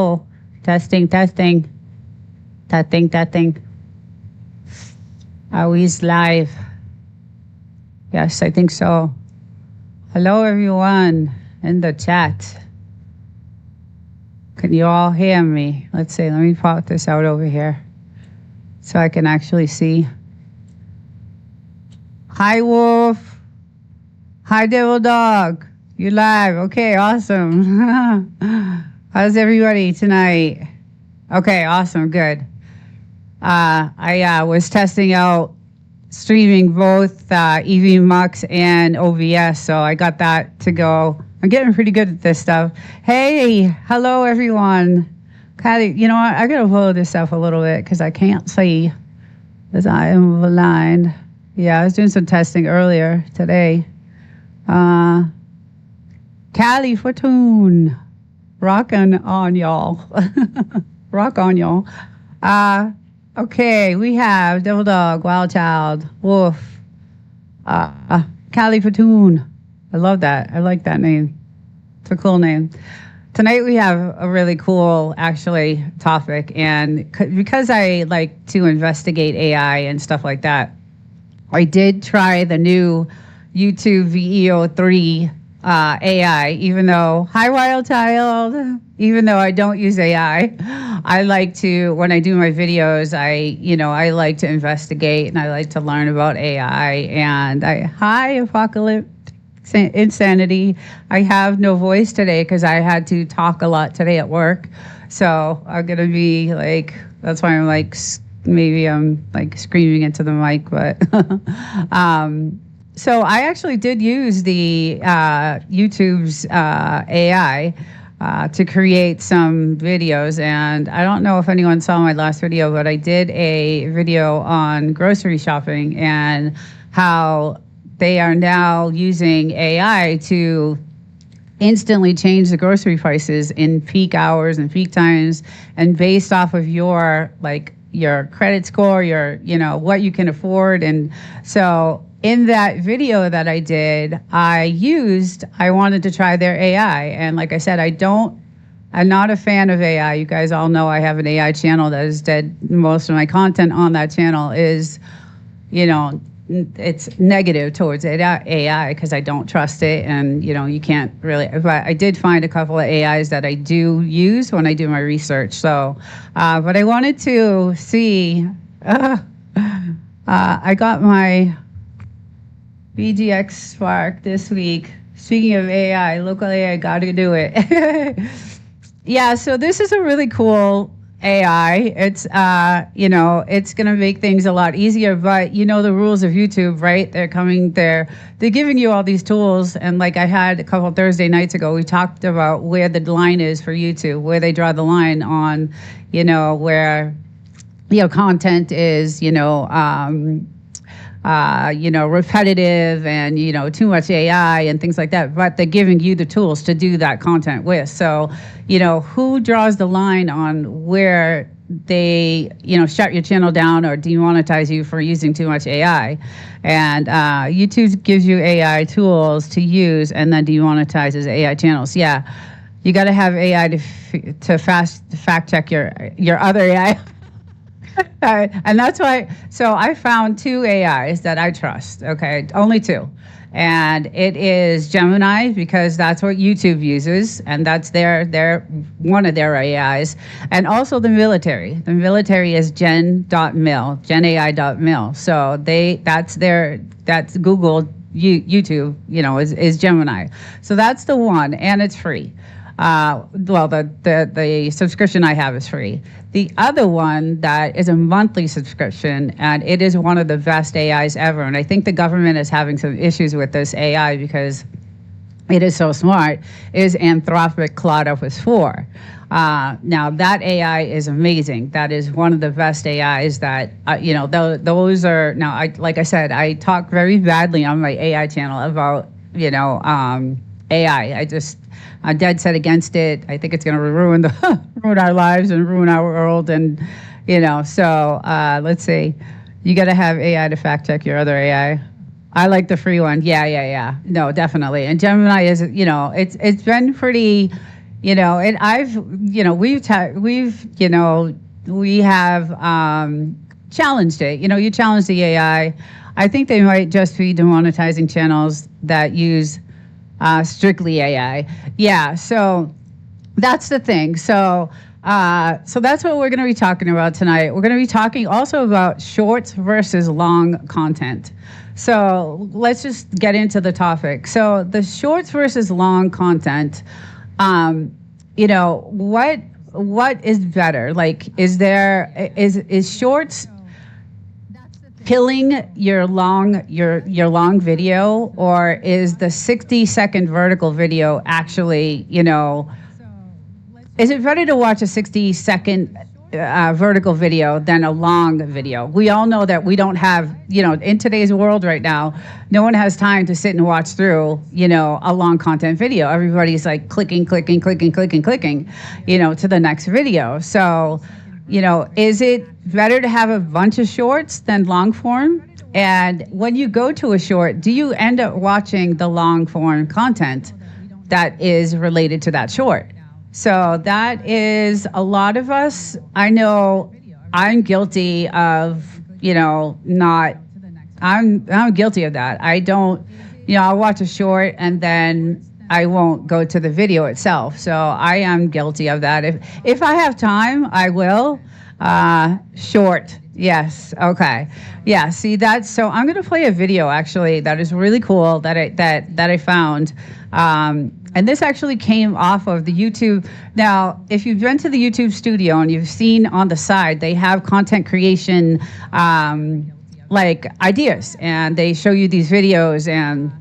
Oh, testing, testing, testing, testing. Are we live? Yes, I think so. Hello, everyone in the chat. Can you all hear me? Let's see. Let me pop this out over here so I can actually see. Hi, Wolf. Hi, Devil Dog. You live. Okay, awesome. How's everybody tonight? Okay, awesome. Good. I was testing out streaming both EV Mux and OBS, so I got that to go. I'm getting pretty good at this stuff. Hey, hello everyone. You know what? I gotta pull this up a little bit because I can't see as I am blind. Yeah, I was doing some testing earlier today. Cali Fortune, rocking on y'all. Rock on y'all. Okay, we have Devil Dog, Wild Child, Wolf, Cali Fortune. I love that. I like that name. It's a cool name. Tonight we have a really cool, actually, topic. And because I like to investigate AI and stuff like that, I did try the new YouTube VEO3 AI, even though, hi Wild Child, even though I don't use AI, I like to, when I do my videos, I like to investigate and I like to learn about AI. And hi Apocalypse Insanity. I have no voice today because I had to talk a lot today at work. So I'm going to be like, that's why I'm like, maybe I'm like screaming into the mic, but so I actually did use the YouTube's AI to create some videos, and I don't know if anyone saw my last video, but I did a video on grocery shopping and how they are now using AI to instantly change the grocery prices in peak hours and peak times, and based off of your credit score, what you can afford. And so in that video that I did, I wanted to try their AI. And like I said, I'm not a fan of AI. You guys all know I have an AI channel that is dead. Most of my content on that channel is, it's negative towards AI because I don't trust it. And, you can't really, but I did find a couple of AIs that I do use when I do my research. So, but I wanted to see, I got my BGX Spark this week. Speaking of AI, local AI, got to do it. Yeah, so this is a really cool AI. It's, it's going to make things a lot easier, but you know the rules of YouTube, right? They're giving you all these tools. And like I had a couple Thursday nights ago, we talked about where the line is for YouTube, where they draw the line on, where, content is, repetitive and, too much AI and things like that, but they're giving you the tools to do that content with. So, who draws the line on where they, shut your channel down or demonetize you for using too much AI? And YouTube gives you AI tools to use and then demonetizes AI channels. Yeah, you got to have AI to fact check your other AI. And that's why, so I found two AIs that I trust, okay, only two. And it is Gemini, because that's what YouTube uses, and that's one of their AIs. And also the military. The military is gen.mil, genai.mil. So that's Google, YouTube, is Gemini. So that's the one, and it's free. The subscription I have is free. The other one that is a monthly subscription, and it is one of the best AIs ever. And I think the government is having some issues with this AI because it is so smart, is Anthropic Claude Opus 4. Now that AI is amazing. That is one of the best AIs that, those are, now, like I said, I talk very badly on my AI channel about, AI. I'm dead set against it. I think it's going to ruin our lives and ruin our world. And, so let's see. You got to have AI to fact check your other AI. I like the free one. Yeah. No, definitely. And Gemini is, it's been pretty And we have challenged it. You challenge the AI. I think they might just be demonetizing channels that use strictly AI. Yeah, so that's the thing. So that's what we're going to be talking about tonight. We're going to be talking also about shorts versus long content. So let's just get into the topic. So the shorts versus long content. What is better? Like, is shorts killing your long video, or is the 60-second vertical video actually, is it better to watch a 60-second vertical video than a long video? We all know that we don't have, in today's world right now, no one has time to sit and watch through, a long content video. Everybody's like clicking, to the next video. So, is it better to have a bunch of shorts than long form? And when you go to a short, do you end up watching the long form content that is related to that short? So that is a lot of us. I know I'm guilty of, I'm guilty of that. I don't, I'll watch a short and then I won't go to the video itself. So I am guilty of that. If I have time, I will. Short. Yes. Okay. Yeah. See that. So I'm going to play a video actually that is really cool that I found. And this actually came off of the YouTube. Now, if you've been to the YouTube studio and you've seen on the side, they have content creation like ideas, and they show you these videos, and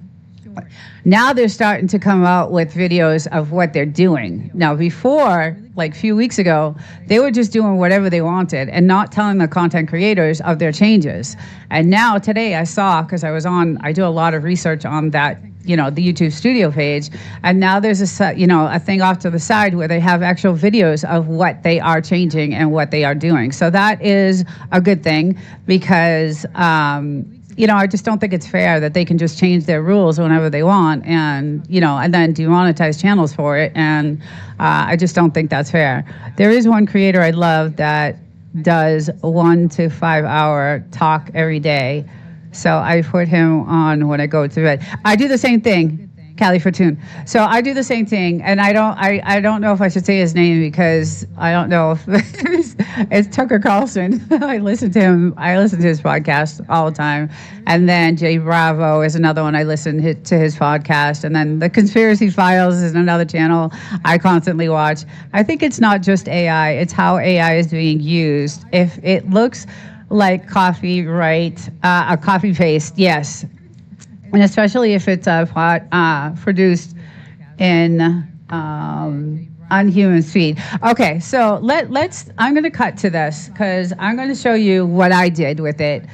now they're starting to come out with videos of what they're doing. Now, before, like a few weeks ago, they were just doing whatever they wanted and not telling the content creators of their changes. And now today I saw, because I do a lot of research on that, the YouTube studio page, and now there's a thing off to the side where they have actual videos of what they are changing and what they are doing. So that is a good thing, because I just don't think it's fair that they can just change their rules whenever they want, and then demonetize channels for it. And I just don't think that's fair. There is one creator I love that does 1 to 5 hour talk every day. So I put him on when I go to bed. I do the same thing, Callie Fortune. So I do the same thing, and I don't know if I should say his name, because I don't know if it's Tucker Carlson. I listen to him. I listen to his podcast all the time. And then Jay Bravo is another one I listen to his podcast. And then The Conspiracy Files is another channel I constantly watch. I think it's not just AI, it's how AI is being used. If it looks like copyright, a copy paste, yes. And especially if it's produced in unhuman speed. Okay, so I'm going to cut to this, because I'm going to show you what I did with it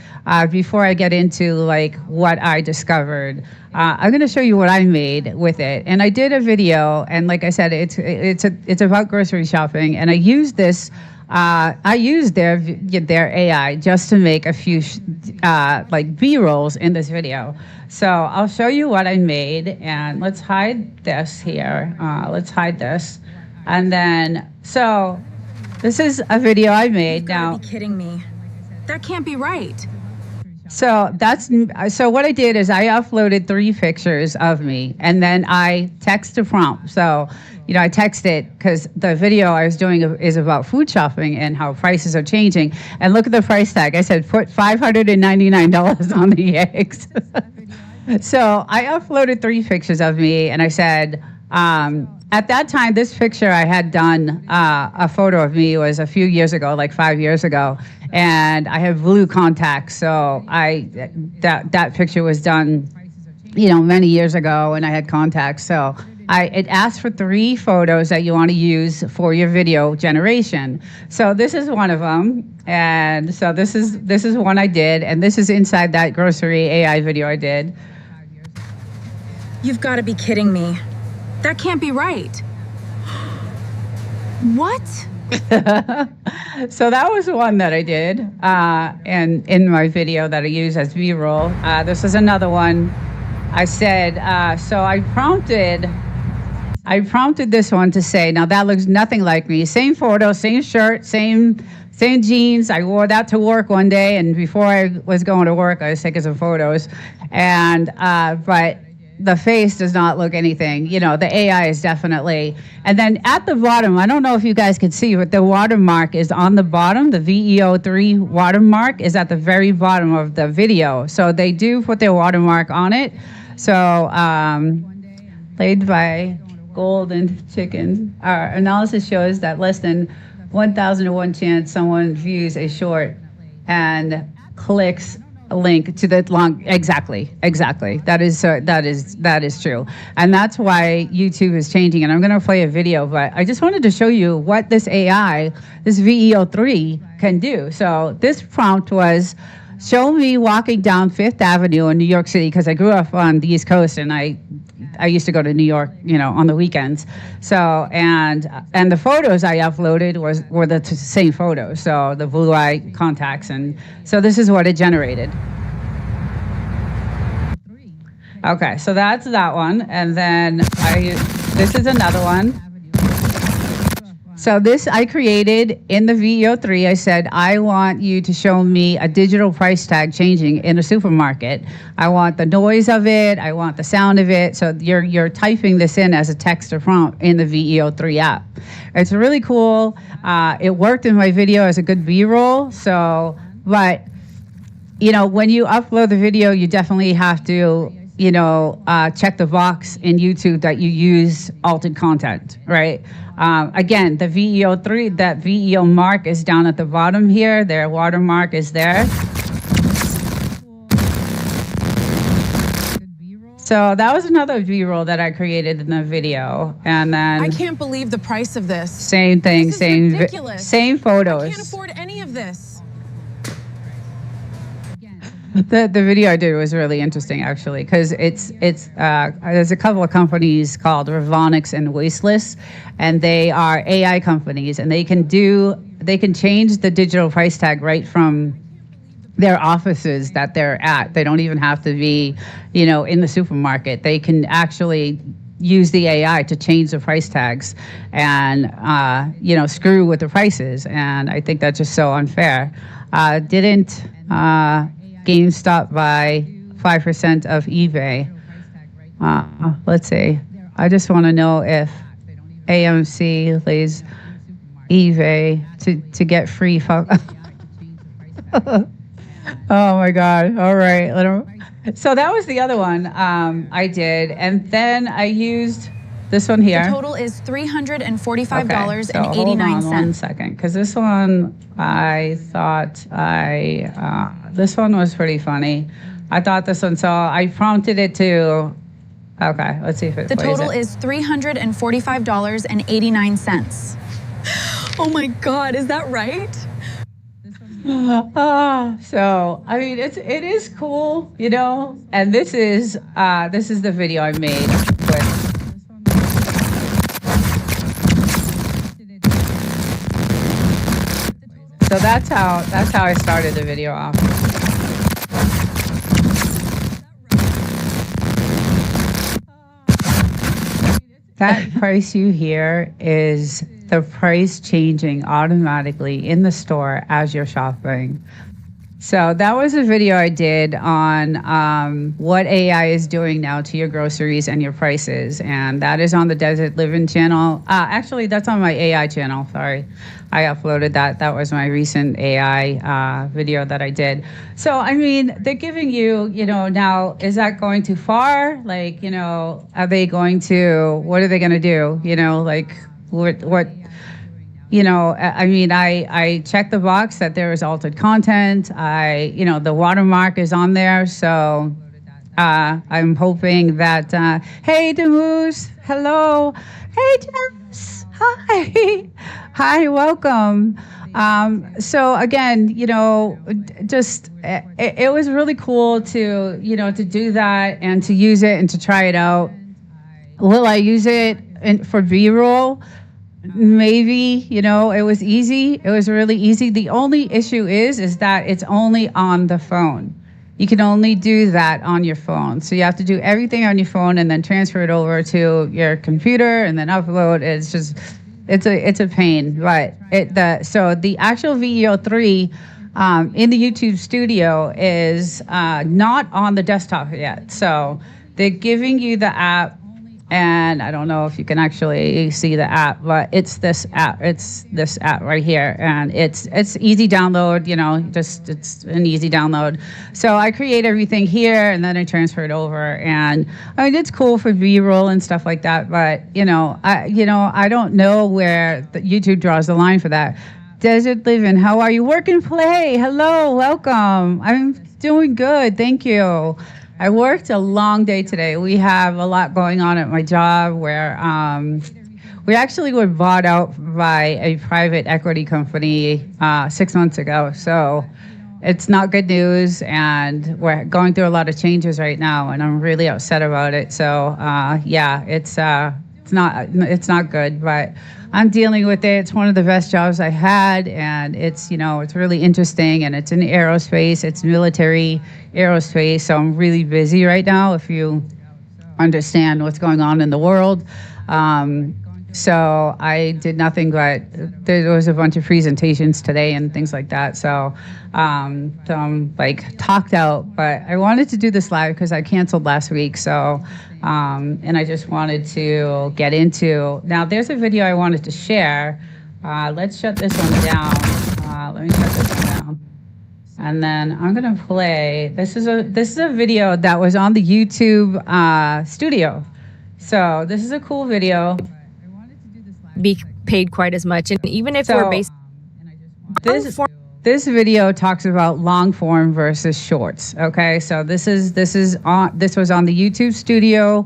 before I get into like what I discovered. I'm going to show you what I made with it, and I did a video, and like I said, it's about grocery shopping, and I used this. I used their AI just to make a few like B-rolls in this video. So I'll show you what I made, and let's hide this here. Let's hide this, and then so this is a video I made. You've gotta be kidding me. That can't be right. So what I did is I uploaded 3 pictures of me, and then I text a prompt. So, I text it, because the video I was doing is about food shopping and how prices are changing. And look at the price tag. I said, put $599 on the eggs. So I uploaded 3 pictures of me, and I said, at that time, this picture I had done, a photo of me was a few years ago, like 5 years ago, and I have blue contacts. So that picture was done, many years ago, and I had contacts. So it asked for 3 photos that you want to use for your video generation. So this is one of them, and so this is one I did, and this is inside that grocery AI video I did. You've got to be kidding me. That can't be right. What? So that was one that I did, and in my video that I use as B-roll. This is another one. I said, so I prompted I prompted this one to say, now that looks nothing like me. Same photo, same shirt, same jeans. I wore that to work one day, and before I was going to work, I was taking some photos. And but the face does not look anything. You know, the AI is definitely. And then at the bottom, I don't know if you guys can see, but the watermark is on the bottom. The VEO3 watermark is at the very bottom of the video. So they do put their watermark on it. So laid by golden chickens. Our analysis shows that less than 1,001 chance someone views a short and clicks a link to the long. Exactly. That is true, and that's why YouTube is changing. And I'm going to play a video, but I just wanted to show you what this AI, this VEO3, can do. So this prompt was, show me walking down Fifth Avenue in New York City, because I grew up on the East Coast, and I used to go to New York, you know, on the weekends. So and the photos I uploaded were the same photos. So the blue eye contacts, and so this is what it generated. Okay, so that's that one, and then this is another one. So this I created in the VEO3. I said, I want you to show me a digital price tag changing in a supermarket. I want the noise of it. I want the sound of it. So you're typing this in as a text or prompt in the VEO3 app. It's really cool. It worked in my video as a good B-roll. So, but, you know, when you upload the video, you definitely have to, you know, check the box in YouTube that you use altered content, right? Again, the VEO3, that VEO mark is down at the bottom here. Their watermark is there. So that was another B-roll that I created in the video. And then I can't believe the price of this. Same thing, This is ridiculous. same photos. I can't afford any of this. The video I did was really interesting, actually, because there's a couple of companies called Ravonics and Wasteless, and they are AI companies, and they can change the digital price tag right from their offices that they're at. They don't even have to be, you know, in the supermarket. They can actually use the AI to change the price tags and, you know, screw with the prices. And I think that's just so unfair. Didn't GameStop buy 5% of eBay? Let's see. I just want to know if AMC lays eBay to get free. Oh my God. All right. So that was the other one I did. And then I used this one here. The total is $345.89. So hold on 1 second, because this one I thought this one was pretty funny. I thought this one, so I prompted it to. Okay, let's see if it. The total is $345.89. Oh my God, is that right? So I mean, it is cool, you know. And this is the video I made with. So that's how I started the video off. That price you hear is the price changing automatically in the store as you're shopping. So that was a video I did on what AI is doing now to your groceries and your prices. And that is on the Desert Living channel. Actually, that's on my AI channel. Sorry. I uploaded that. That was my recent AI video that I did. So, I mean, they're giving you, you know, now, is that going too far? Like, you know, what are they going to do? You know, like, what you know, I mean, I checked the box that there is altered content. You know, the watermark is on there. So I'm hoping that, hey, Demus, hello. Hey, Demus, hi. Hi, welcome. So again, you know, just, it was really cool to, you know, to do that and to use it and to try it out. Will I use it for B-roll? Maybe, you know, it was easy. It was really easy. The only issue is that it's only on the phone. you can only do that on your phone. So you have to do everything on your phone and then transfer it over to your computer and then upload. It's just, it's a pain. But the actual VEO3 in the YouTube studio is not on the desktop yet. So they're giving you the app, and I don't know if you can actually see the app, but it's this app. It's this app right here, and it's easy download. Just it's an easy download. So I create everything here, and then I transfer it over. And I mean, it's cool for B-roll and stuff like that. But I don't know where the YouTube draws the line for that. Desert Living, how are you? Work and play. Hello, welcome. I'm doing good, thank you. I worked a long day today. We have a lot going on at my job where we actually were bought out by a private equity company 6 months ago. So it's not good news, and we're going through a lot of changes right now, and I'm really upset about it. So it's not good, but I'm dealing with it. It's one of the best jobs I had, and it's really interesting, and it's in aerospace. It's military aerospace, so I'm really busy right now, if you understand what's going on in the world. So I did nothing, but there was a bunch of presentations today and things like that. So I'm like talked out, but I wanted to do this live because I canceled last week. So, and I just wanted to get into, now there's a video I wanted to share. Let's shut this one down. Let me shut this one down. And then I'm gonna play, this is a video that was on the YouTube studio. So this is a cool video. Be paid quite as much, and even if we're based this video talks about long form versus shorts. Okay, so this was on the YouTube studio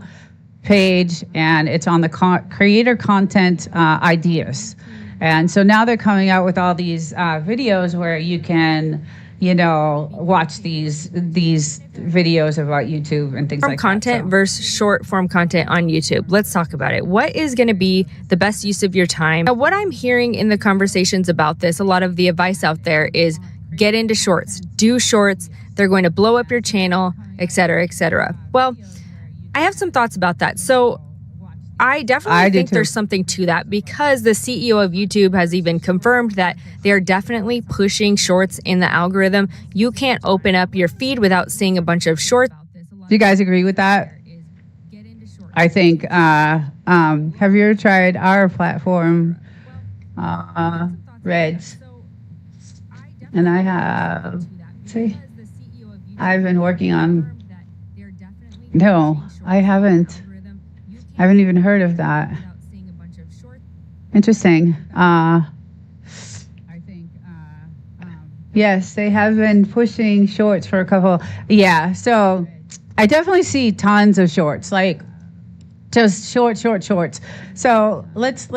page, and it's on the creator content ideas. And so now they're coming out with all these videos where you can watch these videos about YouTube and things like that. Content versus short form content on YouTube. Let's talk about it. What is going to be the best use of your time? Now, what I'm hearing in the conversations about this, a lot of the advice out there is get into shorts, do shorts. They're going to blow up your channel, etc., etc. Well, I have some thoughts about that. So I definitely think there's something to that, because the CEO of YouTube has even confirmed that they're definitely pushing shorts in the algorithm. You can't open up your feed without seeing a bunch of shorts. Do you guys agree with that? I think, have you ever tried our platform, Reds? And I have, I've been working on, no, I haven't even heard of that. Interesting. Yes, they have been pushing shorts for a couple. Yeah, so I definitely see tons of shorts, like just shorts. So let's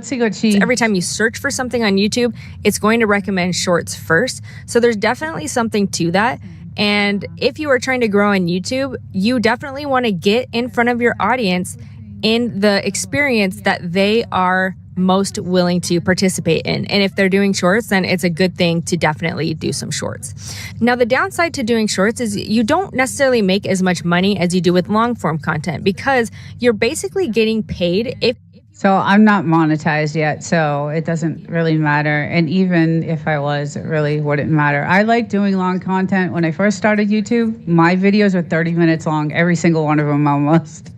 see what she. Every time you search for something on YouTube, it's going to recommend shorts first. So there's definitely something to that. And if you are trying to grow on YouTube, you definitely want to get in front of your audience in the experience that they are most willing to participate in. And if they're doing shorts, then it's a good thing to definitely do some shorts. Now, the downside to doing shorts is you don't necessarily make as much money as you do with long form content, because you're basically getting paid if. So I'm not monetized yet, so it doesn't really matter. And even if I was, it really wouldn't matter. I like doing long content. When I first started YouTube, my videos were 30 minutes long, every single one of them almost.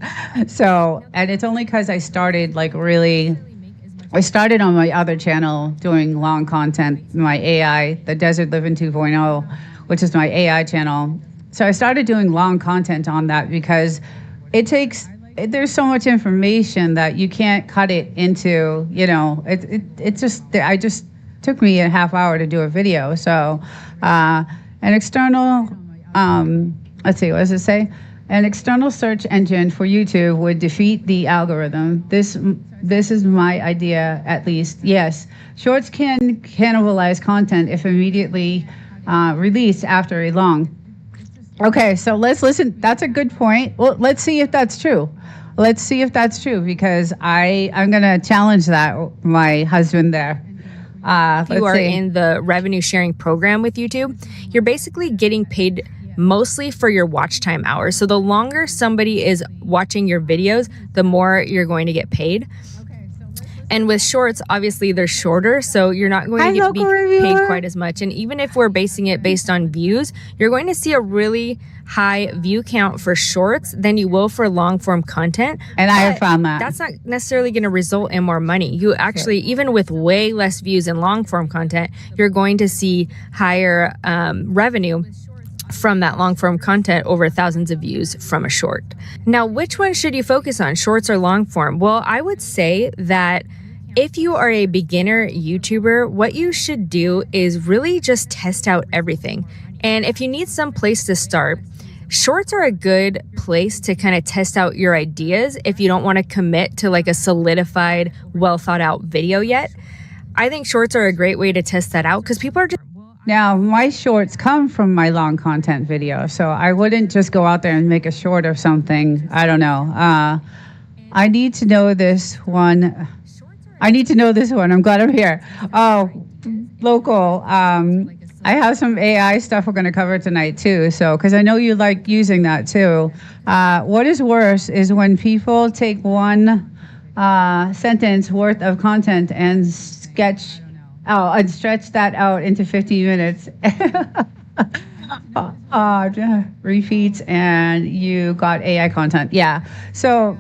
So, and it's only because I started I started on my other channel doing long content, my AI, the Desert Living 2.0, which is my AI channel. So I started doing long content on that because there's so much information that you can't cut it into, I just took me a half hour to do a video. So an external, let's see, what does it say? An external search engine for YouTube would defeat the algorithm. This is my idea, at least. Yes, shorts can cannibalize content if immediately released after a long. Okay, so let's listen. That's a good point. Well, let's see if that's true. Because I'm going to challenge that, my husband there. If you are in the revenue sharing program with YouTube, you're basically getting paid mostly for your watch time hours. So the longer somebody is watching your videos, the more you're going to get paid. And with shorts, obviously they're shorter, so you're not going to be paid quite as much. And even if we're basing it based on views, you're going to see a really high view count for shorts than you will for long form content. And I have found that. That's not necessarily going to result in more money. You actually, even with way less views in long form content, you're going to see higher revenue from that long form content over thousands of views from a short. Now, which one should you focus on, shorts or long form? Well, I would say that if you are a beginner YouTuber, what you should do is really just test out everything. And if you need some place to start, shorts are a good place to kind of test out your ideas if you don't want to commit to like a solidified, well thought out video yet. I think shorts are a great way to test that out because people are just... Now, my shorts come from my long content video, so I wouldn't just go out there and make a short of something. I don't know. I need to know this one. I'm glad I'm here. Oh, local. I have some AI stuff we're going to cover tonight, too, so because I know you like using that, too. What is worse is when people take one sentence worth of content and stretch that out into 15 minutes. Repeats, and you got AI content. Yeah. So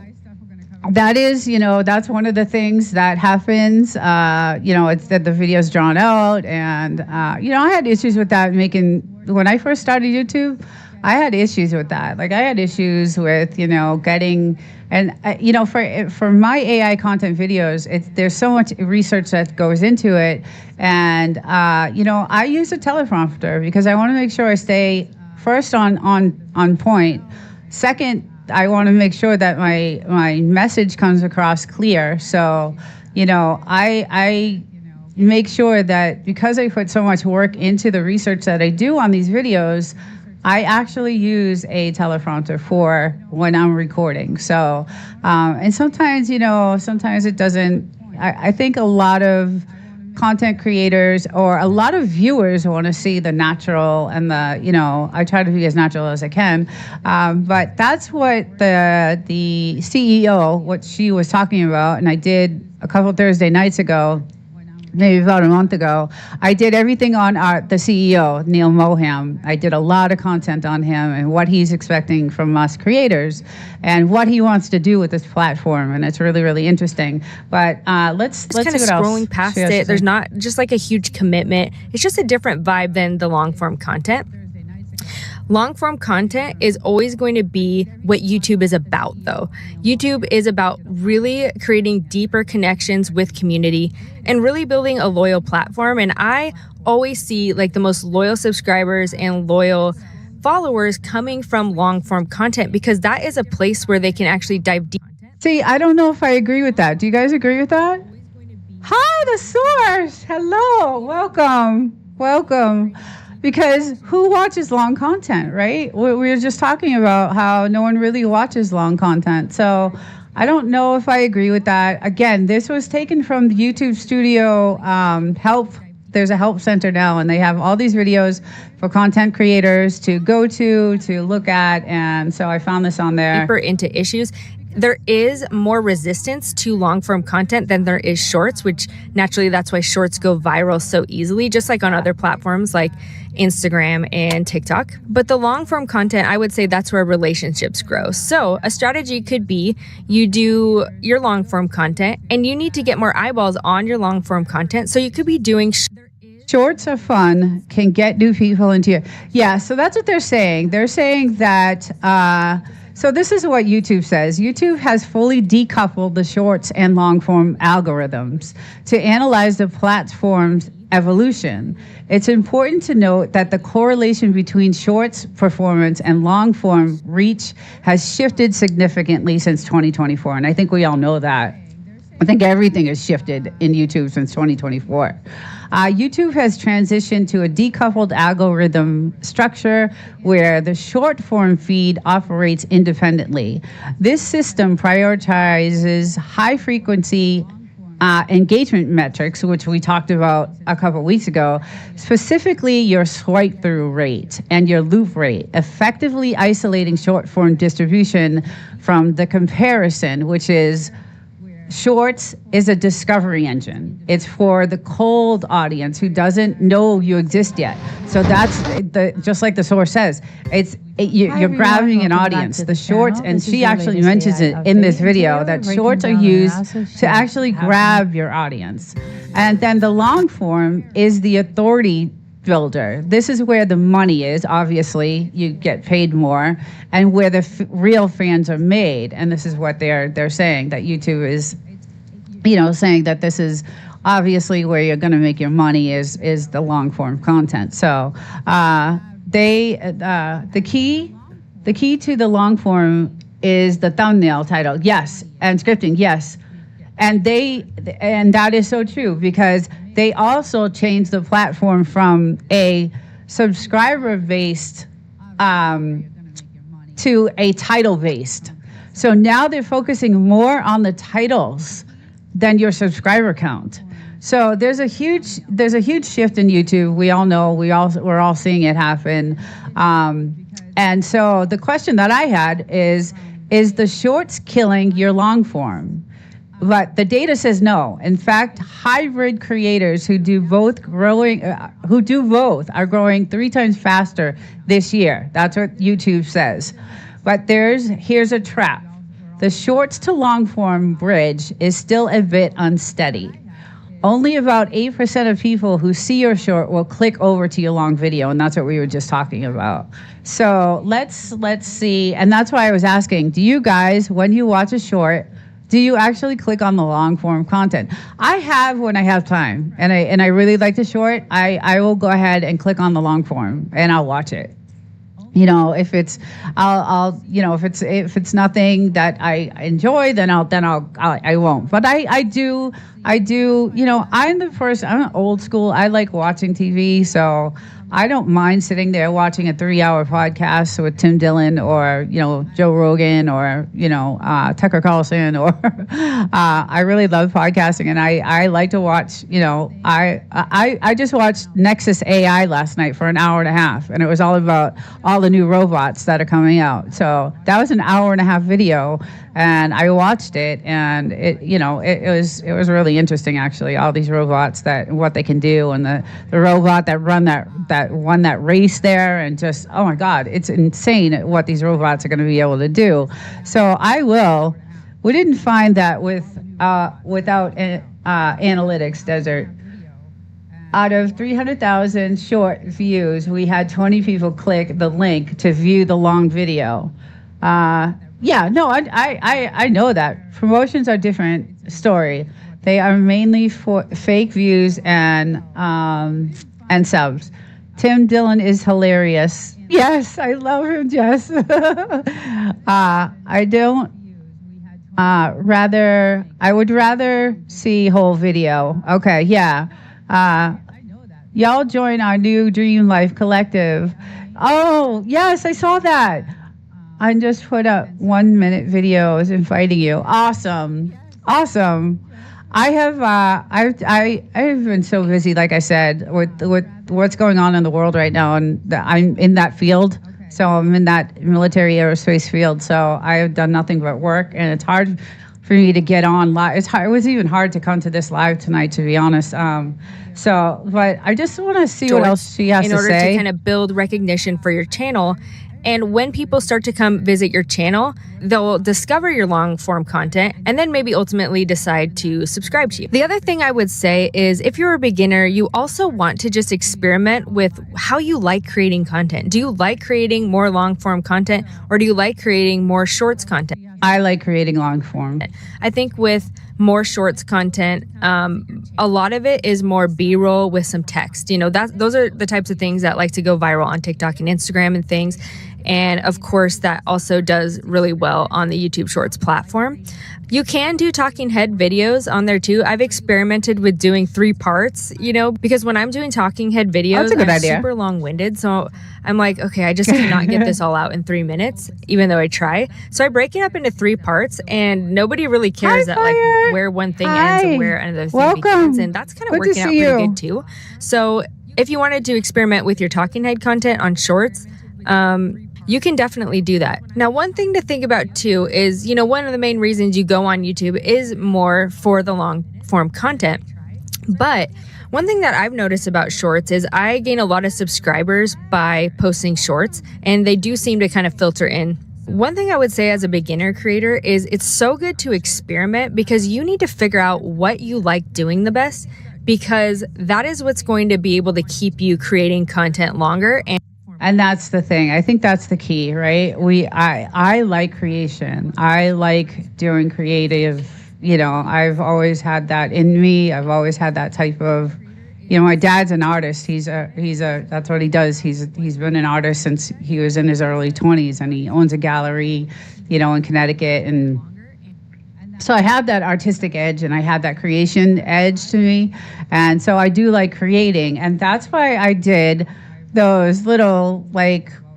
that is, that's one of the things that happens. It's that the video's drawn out. And, I had issues with that when I first started YouTube. I had issues with that. Like I had issues with, getting, and for my AI content videos, there's so much research that goes into it. And, I use a teleprompter because I want to make sure I stay first on point. Second, I want to make sure that my message comes across clear. So, I make sure that because I put so much work into the research that I do on these videos, I actually use a teleprompter for when I'm recording. So, and sometimes it doesn't. I think a lot of content creators or a lot of viewers want to see the natural and I try to be as natural as I can. But that's what the CEO, what she was talking about, and I did a couple Thursday nights ago, maybe about a month ago. I did everything on the CEO, Neil Moham. I did a lot of content on him and what he's expecting from us creators and what he wants to do with this platform. And it's really, really interesting. But let's kind of scrolling past it. There's not just like a huge commitment. It's just a different vibe than the long form content. Long form content is always going to be what YouTube is about, though. YouTube is about really creating deeper connections with community and really building a loyal platform. And I always see like the most loyal subscribers and loyal followers coming from long form content because that is a place where they can actually dive deep. See, I don't know if I agree with that. Do you guys agree with that? Hi, the source. Hello. Welcome. Because who watches long content, right? We were just talking about how no one really watches long content. So I don't know if I agree with that. Again, this was taken from the YouTube Studio help. There's a help center now, and they have all these videos for content creators to go to look at. And so I found this on there. Deeper into issues. There is more resistance to long form content than there is shorts, which naturally that's why shorts go viral so easily, just like on other platforms like Instagram and TikTok. But the long form content, I would say that's where relationships grow. So a strategy could be you do your long form content and you need to get more eyeballs on your long form content. So you could be doing shorts are fun, can get new people into your... Yeah, so that's what they're saying. They're saying that... So this is what YouTube says. YouTube has fully decoupled the shorts and long-form algorithms to analyze the platform's evolution. It's important to note that the correlation between shorts performance and long-form reach has shifted significantly since 2024, and I think we all know that. I think everything has shifted in YouTube since 2024. YouTube has transitioned to a decoupled algorithm structure where the short form feed operates independently. This system prioritizes high frequency engagement metrics, which we talked about a couple weeks ago, specifically your swipe through rate and your loop rate, effectively isolating short form distribution from the comparison, which is Shorts is a discovery engine. It's for the cold audience who doesn't know you exist yet. So that's just like the source says. You're grabbing an audience. The shorts, and she actually mentions it in this video, that shorts are used to actually grab your audience. And then the long form is the authority builder. This is where the money is. Obviously, you get paid more, and where the real fans are made. And this is what they're saying, that YouTube is, saying that this is obviously where you're going to make your money is the long form content. So the key to the long form is the thumbnail title, yes, and scripting, yes, and that is so true, because they also changed the platform from a subscriber-based to a title-based. So now they're focusing more on the titles than your subscriber count. So there's a huge shift in YouTube. We all know, we're all seeing it happen. And so the question that I had is the shorts killing your long form? But the data says no. In fact, hybrid creators who do both are growing 3 times faster this year. That's what YouTube says. But here's a trap. The shorts to long form bridge is still a bit unsteady. Only about 8% of people who see your short will click over to your long video, and that's what we were just talking about. So let's see, and that's why I was asking, do you guys, when you watch a short, do you actually click on the long form content? I have when I have time, and I really like the short. I will go ahead and click on the long form, and I'll watch it. If it's if it's nothing that I enjoy, then I won't. But I do. I'm an old school. I like watching TV, so I don't mind sitting there watching a 3-hour podcast with Tim Dillon or, Joe Rogan or, Tucker Carlson or I really love podcasting, and I like to watch, I just watched Nexus AI last night for an hour and a half, and it was all about all the new robots that are coming out. So that was an hour and a half video, and I watched it, and it was really interesting, actually, all these robots, what they can do, and the robot that won that race there, and just, oh my God, it's insane what these robots are going to be able to do. So we didn't find that without analytics, Desert. Out of 300,000 short views, we had 20 people click the link to view the long video. I know that. Promotions are different story. They are mainly for fake views and subs. Tim Dillon is hilarious. Yes, I love him, Jess. I would rather see whole video. Okay, yeah. Y'all join our new Dream Life Collective. Oh, yes, I saw that. I just put up 1-minute videos inviting you. Awesome. I have been so busy, like I said, with what's going on in the world right now, and I'm in that field. So I'm in that military aerospace field. So I have done nothing but work, and it's hard for me to get on live. It was even hard to come to this live tonight, to be honest. But I just want to see what else she has to say. In order to kind of build recognition for your channel. And when people start to come visit your channel, they'll discover your long form content and then maybe ultimately decide to subscribe to you. The other thing I would say is, if you're a beginner, you also want to just experiment with how you like creating content. Do you like creating more long form content, or do you like creating more shorts content? I like creating long form. I think with more shorts content, a lot of it is more B-roll with some text. Those are the types of things that like to go viral on TikTok and Instagram and things. And of course, that also does really well on the YouTube Shorts platform. You can do talking head videos on there too. I've experimented with doing 3 parts, because when I'm doing talking head videos, I'm super long-winded. So I'm like, okay, I just cannot get this all out in 3 minutes, even though I try. So I break it up into 3 parts, and nobody really cares that like where one thing ends Hi. and where another thing Welcome. begins. And that's kind of Good to working out see pretty you. good too. So if you wanted to experiment with your talking head content on shorts, you can definitely do that. Now, one thing to think about too is, one of the main reasons you go on YouTube is more for the long form content. But one thing that I've noticed about shorts is I gain a lot of subscribers by posting shorts, and they do seem to kind of filter in. One thing I would say as a beginner creator is it's so good to experiment, because you need to figure out what you like doing the best, because that is what's going to be able to keep you creating content longer. And that's the thing. I think that's the key, right? I like creation. I like doing creative. I've always had that in me. I've always had that type of, my dad's an artist. That's what he does. He's been an artist since he was in his early 20s, and he owns a gallery, in Connecticut. And so I have that artistic edge, and I have that creation edge to me. And so I do like creating. And that's why I did those little,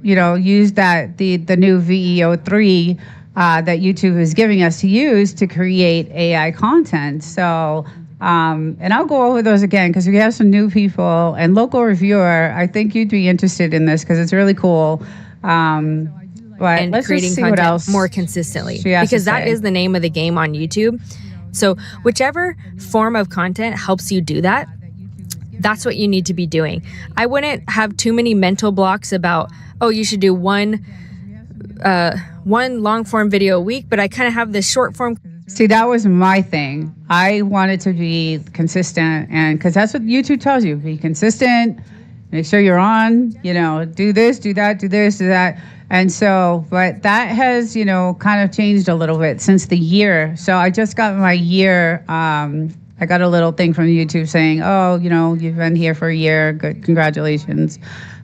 use the new VEO3 that YouTube is giving us to use to create AI content. So, and I'll go over those again because we have some new people. And local reviewer, I think you'd be interested in this because it's really cool. But and let's creating just see content what else more consistently, she has because to that say. is the name of the game on YouTube. So whichever form of content helps you do that, that's what you need to be doing. I wouldn't have too many mental blocks about, you should do one long form video a week, but I kind of have this short form. See, that was my thing. I wanted to be consistent, and because that's what YouTube tells you: be consistent, make sure you're on. Do this, do that, do this, do that. And so, but that has, kind of changed a little bit since the year. So I just got my year. I got a little thing from YouTube saying, you've been here for a year. Good, congratulations.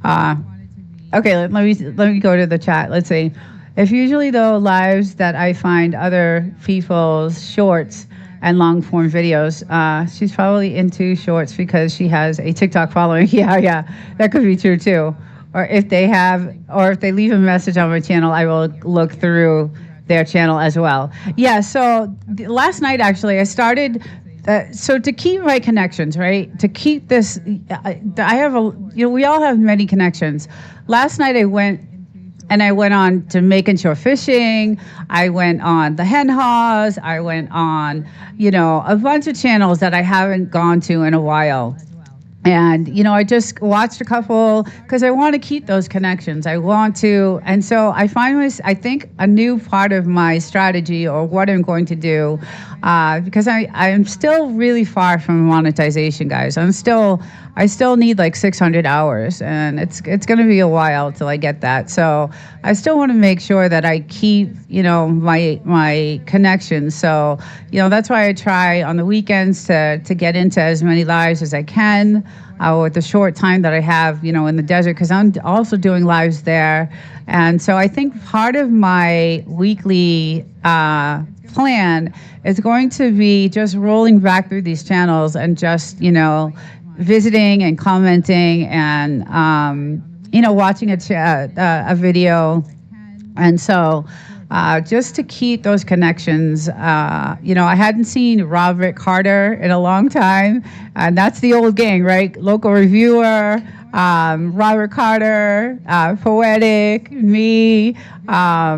Okay, let me go to the chat. Let's see. If usually though lives that I find other people's shorts and long form videos, she's probably into shorts because she has a TikTok following. Yeah, that could be true too. Or if they leave a message on my channel, I will look through their channel as well. Yeah. So last night actually, I started. So to keep my connections, right? To keep this, I have we all have many connections. Last night I went on to Making Shore Fishing. I went on the Hen Haws. I went on, a bunch of channels that I haven't gone to in a while. And, I just watched a couple because I want to keep those connections. I want to. And so I think a new part of my strategy or what I'm going to do, because I'm still really far from monetization, guys. I still need like 600 hours, and it's going to be a while till I get that. So I still want to make sure that I keep, my connections. So, that's why I try on the weekends to get into as many lives as I can with the short time that I have, in the desert, because I'm also doing lives there. And so I think part of my weekly plan is going to be just rolling back through these channels and just, visiting and commenting and, watching a video. And so just to keep those connections, I hadn't seen Robert Carter in a long time. And that's the old gang, right? Local reviewer, Robert Carter, Poetic, me, I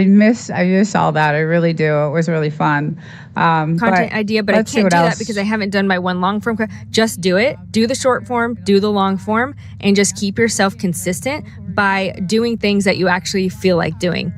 miss all that. I really do. It was really fun. Content idea, but I can't do that because I haven't done my one long form. Just do it. Do the short form, do the long form, and just keep yourself consistent by doing things that you actually feel like doing.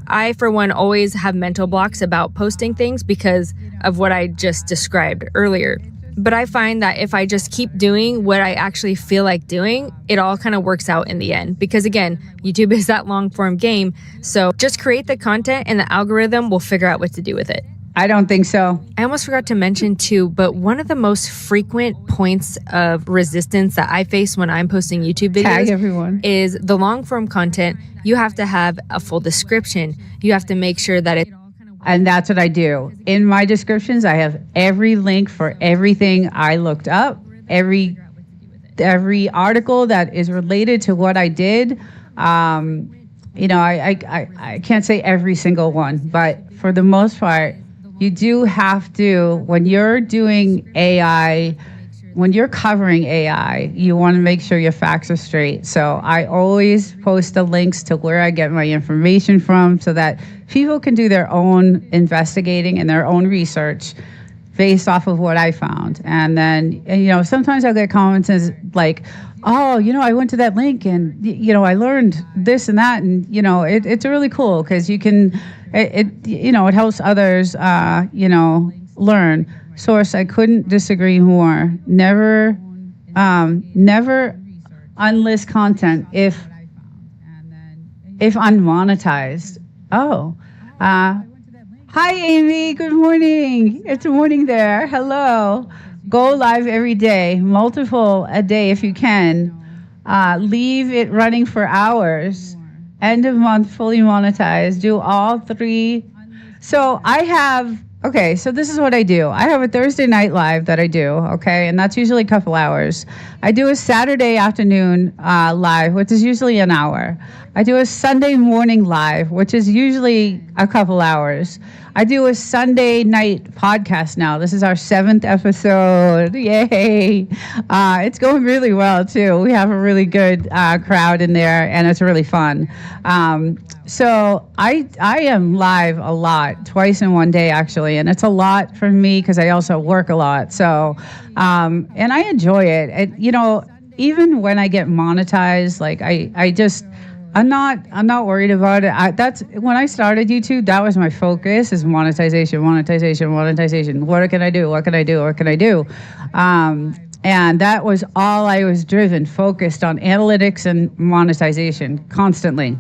I, for one, always have mental blocks about posting things because of what I just described earlier. But I find that if I just keep doing what I actually feel like doing, it all kind of works out in the end. Because again, YouTube is that long form game. So just create the content and the algorithm will figure out what to do with it. I don't think so. I almost forgot to mention too, but one of the most frequent points of resistance that I face when I'm posting YouTube videos is the long form content. You have to have a full description. You have to make sure that it. And that's what I do. In my descriptions, I have every link for everything I looked up, every article that is related to what I did. I can't say every single one, but for the most part, you do have to, when you're doing AI, when you're covering AI, you want to make sure your facts are straight. So I always post the links to where I get my information from so that people can do their own investigating and their own research based off of what I found. And then, sometimes I'll get comments as like, oh, I went to that link and, I learned this and that. And, it's really cool because you can, it helps others, learn. Source, I couldn't disagree more. Never unlist content if unmonetized. Oh, hi, Amy. Good morning. It's morning there. Hello. Go live every day, multiple a day if you can. Leave it running for hours. End of month, fully monetized. Do all three. So so this is what I do. I have a Thursday night live that I do, okay? And that's usually a couple hours. I do a Saturday afternoon live, which is usually an hour. I do a Sunday morning live, which is usually a couple hours. I do a Sunday night podcast now. This is our 7th episode. Yay. It's going really well, too. We have a really good crowd in there, and it's really fun. So I am live a lot, twice in one day, actually. And it's a lot for me because I also work a lot. So, and I enjoy it. Even when I get monetized, like I'm not worried about it. That's when I started YouTube. That was my focus: is monetization. What can I do? What can I do? And that was all I was focused on: analytics and monetization constantly.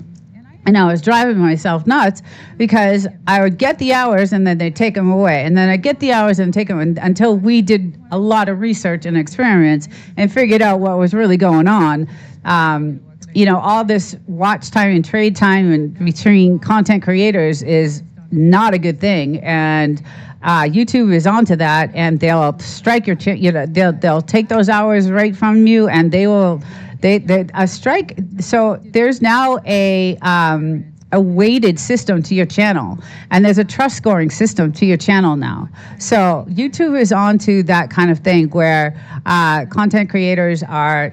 And I was driving myself nuts because I would get the hours and then they'd take them away. And then I'd get the hours and take them until we did a lot of research and experiments and figured out what was really going on. All this watch time and trade time and between content creators is not a good thing. And YouTube is onto that, and they'll strike your, they'll take those hours right from you, and they will. A strike. So there's now a weighted system to your channel, and there's a trust scoring system to your channel now. So YouTube is onto that kind of thing where content creators are,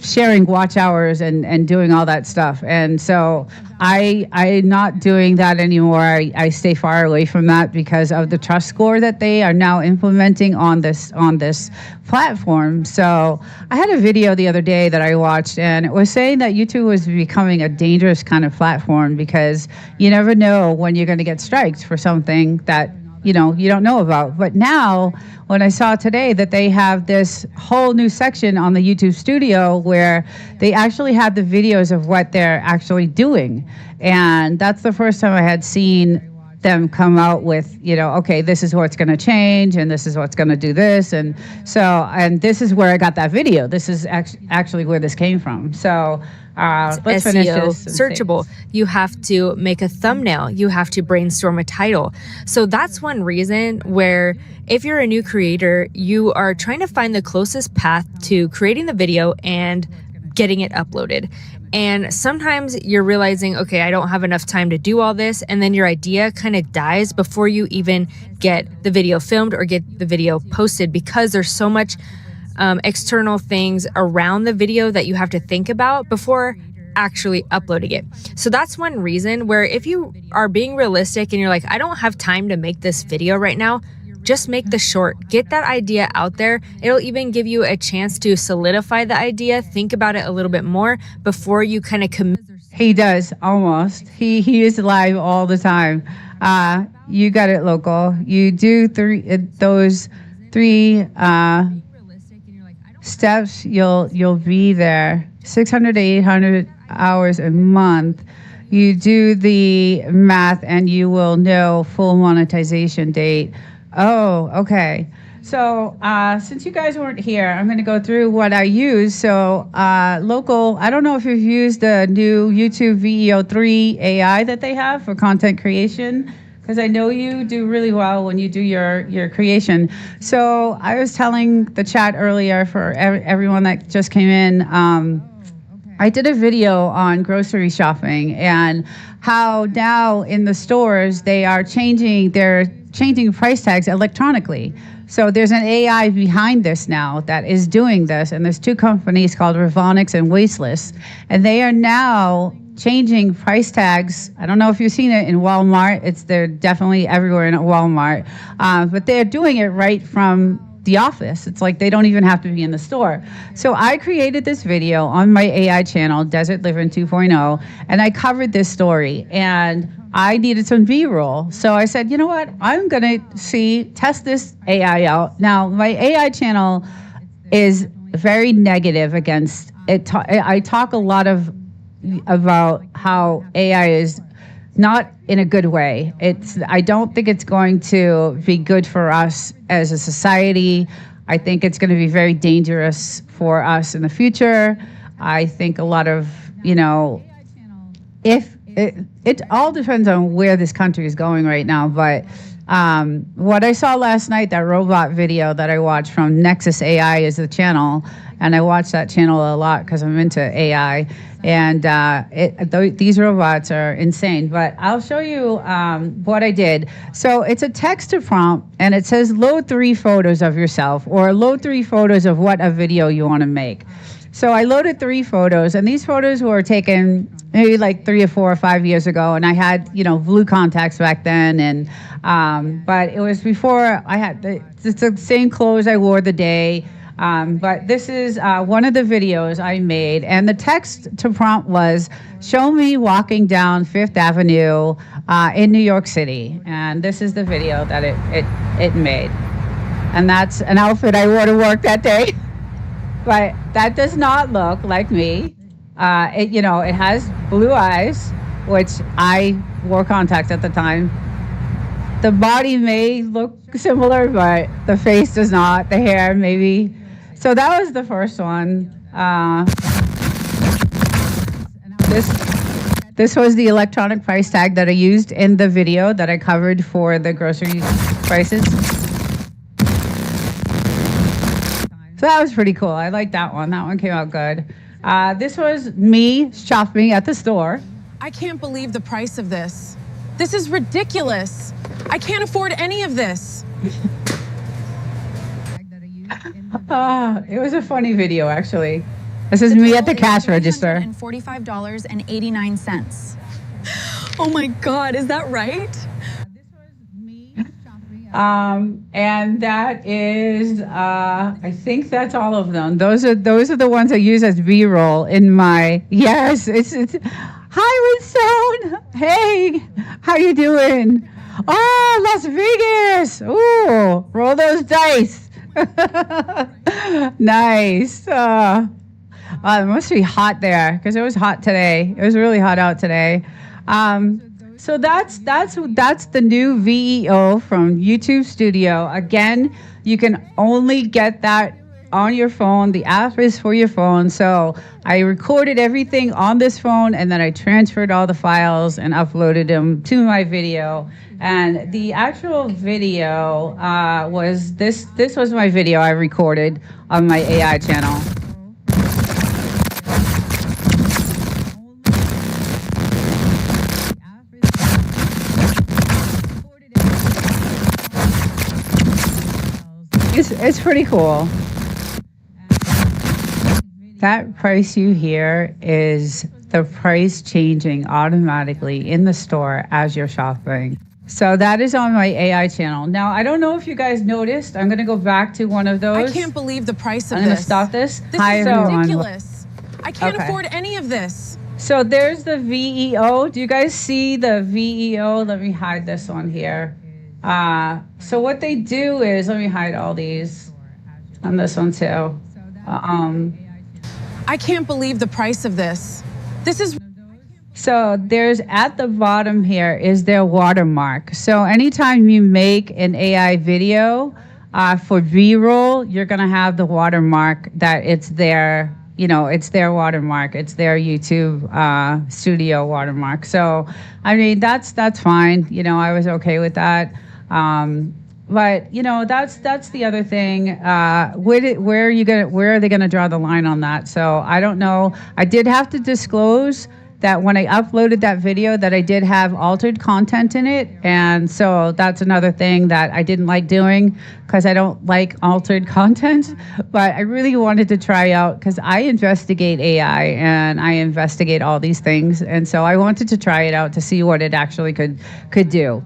sharing watch hours and doing all that stuff. And so I'm not doing that anymore. I stay far away from that because of the trust score that they are now implementing on this platform. So I had a video the other day that I watched, and it was saying that YouTube was becoming a dangerous kind of platform because you never know when you're going to get striked for something that you don't know about. But now, when I saw today that they have this whole new section on the YouTube Studio where they actually have the videos of what they're actually doing. And that's the first time I had seen them come out with, okay, this is what's going to change and this is what's going to do this. And this is where I got that video. This is actually where this came from. So let's finish this. Searchable. You have to make a thumbnail. You have to brainstorm a title. So that's one reason where if you're a new creator, you are trying to find the closest path to creating the video and getting it uploaded. And sometimes you're realizing, okay, I don't have enough time to do all this. And then your idea kind of dies before you even get the video filmed or get the video posted because there's so much external things around the video that you have to think about before actually uploading it. So that's one reason where if you are being realistic and you're like, I don't have time to make this video right now, just make the short, get that idea out there. It'll even give you a chance to solidify the idea, think about it a little bit more before you kind of commit. He does, almost. He is live all the time. You got it, local. You do those three steps, you'll be there. 600 to 800 hours a month. You do the math and you will know full monetization date. Oh, okay. So since you guys weren't here, I'm going to go through what I use. So local, I don't know if you've used the new YouTube VEO3 AI that they have for content creation, because I know you do really well when you do your creation. So I was telling the chat earlier for everyone that just came in, I did a video on grocery shopping and how now in the stores they're changing price tags electronically. So there's an AI behind this now that is doing this, and there's two companies called Revonics and Wasteless, and they are now changing price tags. I don't know if you've seen it in Walmart. They're definitely everywhere in Walmart, but they're doing it right from the office. It's like they don't even have to be in the store. So I created this video on my AI channel, Desert Living 2.0, and I covered this story. And I needed some B-roll. So I said, you know what? I'm going to test this AI out. Now, my AI channel is very negative against it. I talk a lot about how AI is not in a good way. I don't think it's going to be good for us as a society. I think it's going to be very dangerous for us in the future. I think a lot of, if it all depends on where this country is going right now. But what I saw last night, that robot video that I watched from Nexus AI is the channel. And I watch that channel a lot because I'm into AI. And these robots are insane. But I'll show you what I did. So it's a text to prompt, and it says load 3 photos of yourself, or load 3 photos of what a video you want to make. So I loaded 3 photos, and these photos were taken maybe like 3 or 4 or 5 years ago. And I had, blue contacts back then. And but it was before I had it's the same clothes I wore the day. But this is one of the videos I made, and the text to prompt was, show me walking down Fifth Avenue in New York City. And this is the video that it made. And that's an outfit I wore to work that day. But that does not look like me. It has blue eyes, which I wore contacts at the time. The body may look similar, but the face does not. The hair, maybe. So that was the first one. This was the electronic price tag that I used in the video that I covered for the grocery prices. So that was pretty cool. I like that one. That one came out good. This was me shopping at the store. I can't believe the price of this. This is ridiculous. I can't afford any of this. It was a funny video, actually. This is me at the cash register. $45.89. Oh my God, is that right? And that is, I think that's all of them. Those are the ones I use as B-roll in my, yes, it's hi, Winston. Hey, how you doing? Oh, Las Vegas. Ooh, roll those dice. Nice. It must be hot there because it was hot today. It was really hot out today. So that's the new VEO from YouTube Studio. Again, you can only get that on your phone. The app is for your phone. So I recorded everything on this phone, and then I transferred all the files and uploaded them to my video. And the actual video was this. This was my video I recorded on my AI channel. It's pretty cool. That price you hear is the price changing automatically in the store as you're shopping. So that is on my AI channel. Now, I don't know if you guys noticed. I'm going to go back to one of those. I can't believe the price of I'm going to stop this. This Hi, is everyone. ridiculous. I can't afford any of this. So there's the VEO. Do you guys see the VEO? Let me hide this one here. So what they do is, let me hide all these on this one too. I can't believe the price of this. This is. So there's at the bottom here is their watermark. So anytime you make an AI video for B-roll, you're gonna have the watermark that it's their, it's their watermark. It's their YouTube studio watermark. So I mean that's fine. I was okay with that. but that's the other thing. Where are they gonna draw the line on that? So I don't know. I did have to disclose that when I uploaded that video that I did have altered content in it, and so that's another thing that I didn't like doing because I don't like altered content. But I really wanted to try out because I investigate AI and I investigate all these things, and so I wanted to try it out to see what it actually could do.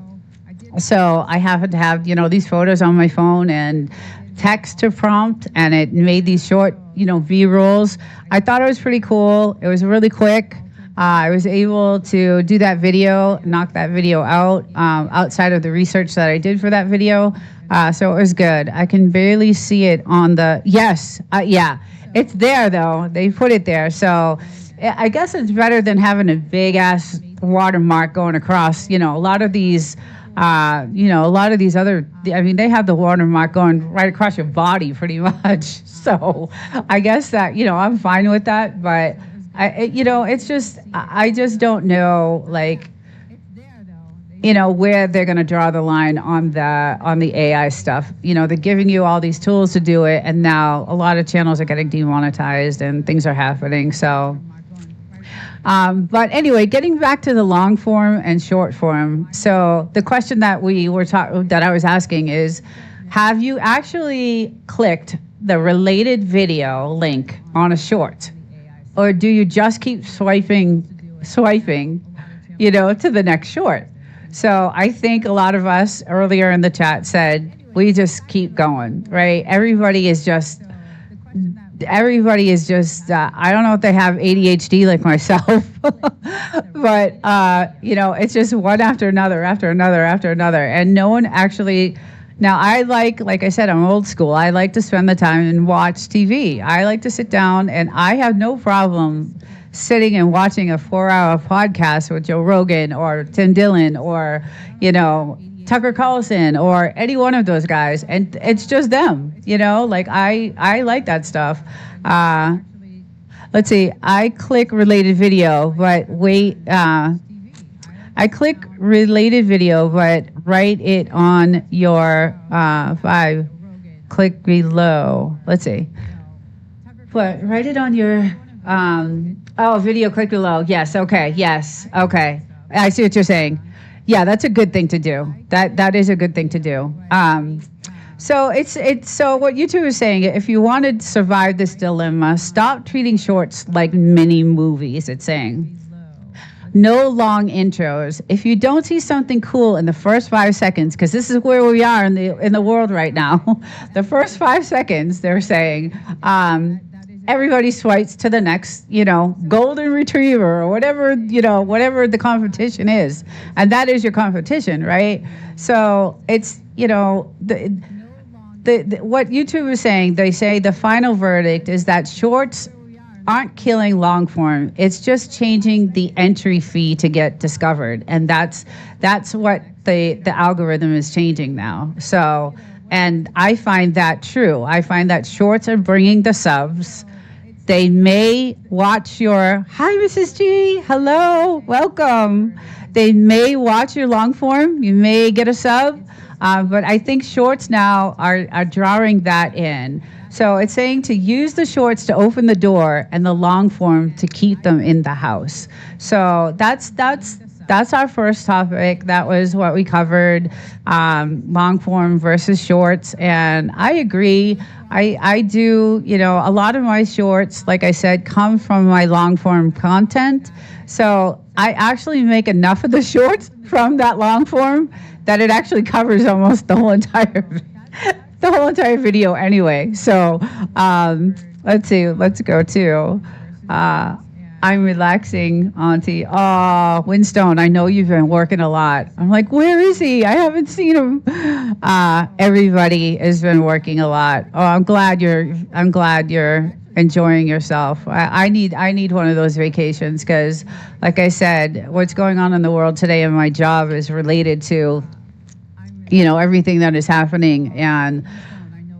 So I happened to have these photos on my phone and text to prompt, and it made these short V-rolls. I thought it was pretty cool. It was really quick. I was able to do that video, knock that video out outside of the research that I did for that video. So it was good. I can barely see it on the, yes, yeah, it's there though. They put it there. So I guess it's better than having a big ass watermark going across. A lot of these, a lot of these other, I mean, they have the watermark going right across your body pretty much. So I guess that, I'm fine with that, but it's just, I just don't know, like, where they're going to draw the line on the AI stuff. They're giving you all these tools to do it, and now a lot of channels are getting demonetized and things are happening. So, but anyway, getting back to the long form and short form. So the question that that I was asking is, have you actually clicked the related video link on a short? Or do you just keep swiping, to the next short? So I think a lot of us earlier in the chat said, we just keep going, right? Everybody is just, I don't know if they have ADHD like myself, but, it's just one after another, after another, after another. And no one actually. Now, I like I said, I'm old school. I like to spend the time and watch TV. I like to sit down, and I have no problem sitting and watching a 4-hour podcast with Joe Rogan or Tim Dillon or, Tucker Carlson or any one of those guys. And it's just them, like I like that stuff. Let's see. I click related video, but wait. I click related video, but write it on your 5. Click below. Let's see. But write it on your video. Click below. Yes. Okay. Yes. Okay. I see what you're saying. Yeah, that's a good thing to do. That is a good thing to do. So so what YouTube is saying, if you want to survive this dilemma, stop treating shorts like mini movies. It's saying. No long intros. If you don't see something cool in the first 5 seconds, because this is where we are in the world right now, the first 5 seconds, they're saying, everybody swipes to the next, golden retriever or whatever, whatever the competition is, and that is your competition, right? So it's, what YouTube is saying, they say the final verdict is that shorts aren't killing long form. It's just changing the entry fee to get discovered, and that's what the algorithm is changing now. So, and I find that true. I find that shorts are bringing the subs. They may watch your hi, Mrs. G. Hello, welcome. They may watch your long form. You may get a sub, but I think shorts now are drawing that in. So it's saying to use the shorts to open the door and the long form to keep them in the house. So that's our first topic. That was what we covered, long form versus shorts. And I agree. I do, a lot of my shorts, like I said, come from my long form content. So I actually make enough of the shorts from that long form that it actually covers almost the whole entire video anyway. So let's see. Let's go to I'm relaxing, Auntie. Oh, Winstone, I know you've been working a lot. I'm like, where is he? I haven't seen him. Everybody has been working a lot. Oh, I'm glad you're enjoying yourself. I need one of those vacations because, like I said, what's going on in the world today in my job is related to, everything that is happening, and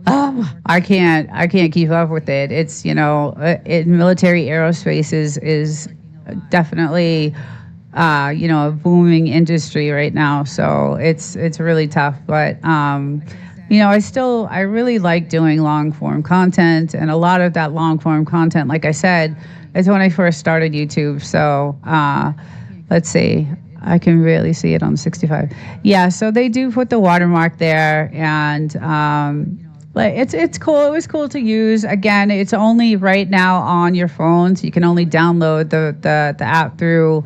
I can't keep up with it. It's military aerospace is definitely a booming industry right now. So it's really tough. But I really like doing long form content, and a lot of that long form content, like I said, is when I first started YouTube. So let's see. I can really see it on 65. Yeah, so they do put the watermark there, and like it's cool. It was cool to use. Again, it's only right now on your phone, so you can only download the app through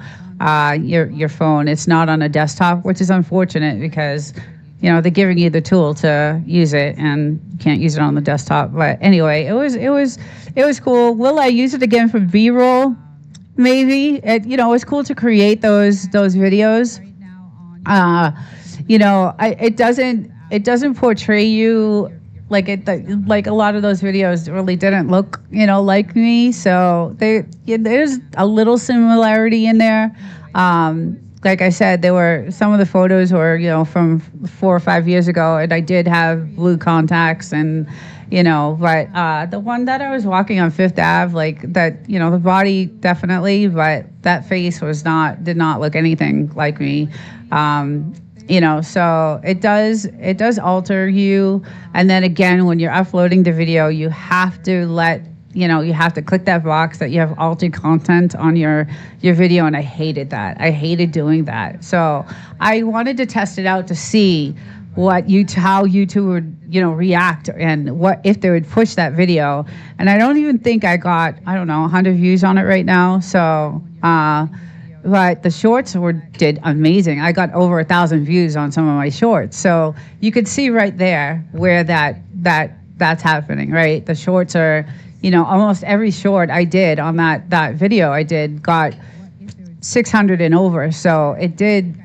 your phone. It's not on a desktop, which is unfortunate because they're giving you the tool to use it, and you can't use it on the desktop. But anyway, it was cool. Will I use it again for B-roll? Maybe. It's cool to create those videos. It doesn't portray you like a lot of those videos really didn't look like me. So there's a little similarity in there. Like I said, there were some of the photos were from 4 or 5 years ago, and I did have blue contacts, and but the one that I was walking on Fifth Ave, like that, the body definitely, but that face did not look anything like me. So it does alter you. And then again, when you're uploading the video, you have to you have to click that box that you have altered content on your video. And I hated that. I hated doing that. So I wanted to test it out to see how YouTube would, react, and what if they would push that video. And I don't even think I got, 100 views on it right now. So, but the shorts did amazing. I got over 1,000 views on some of my shorts. So you could see right there where that's happening, right? The shorts are, almost every short I did on that video I did got 600 and over. So it did.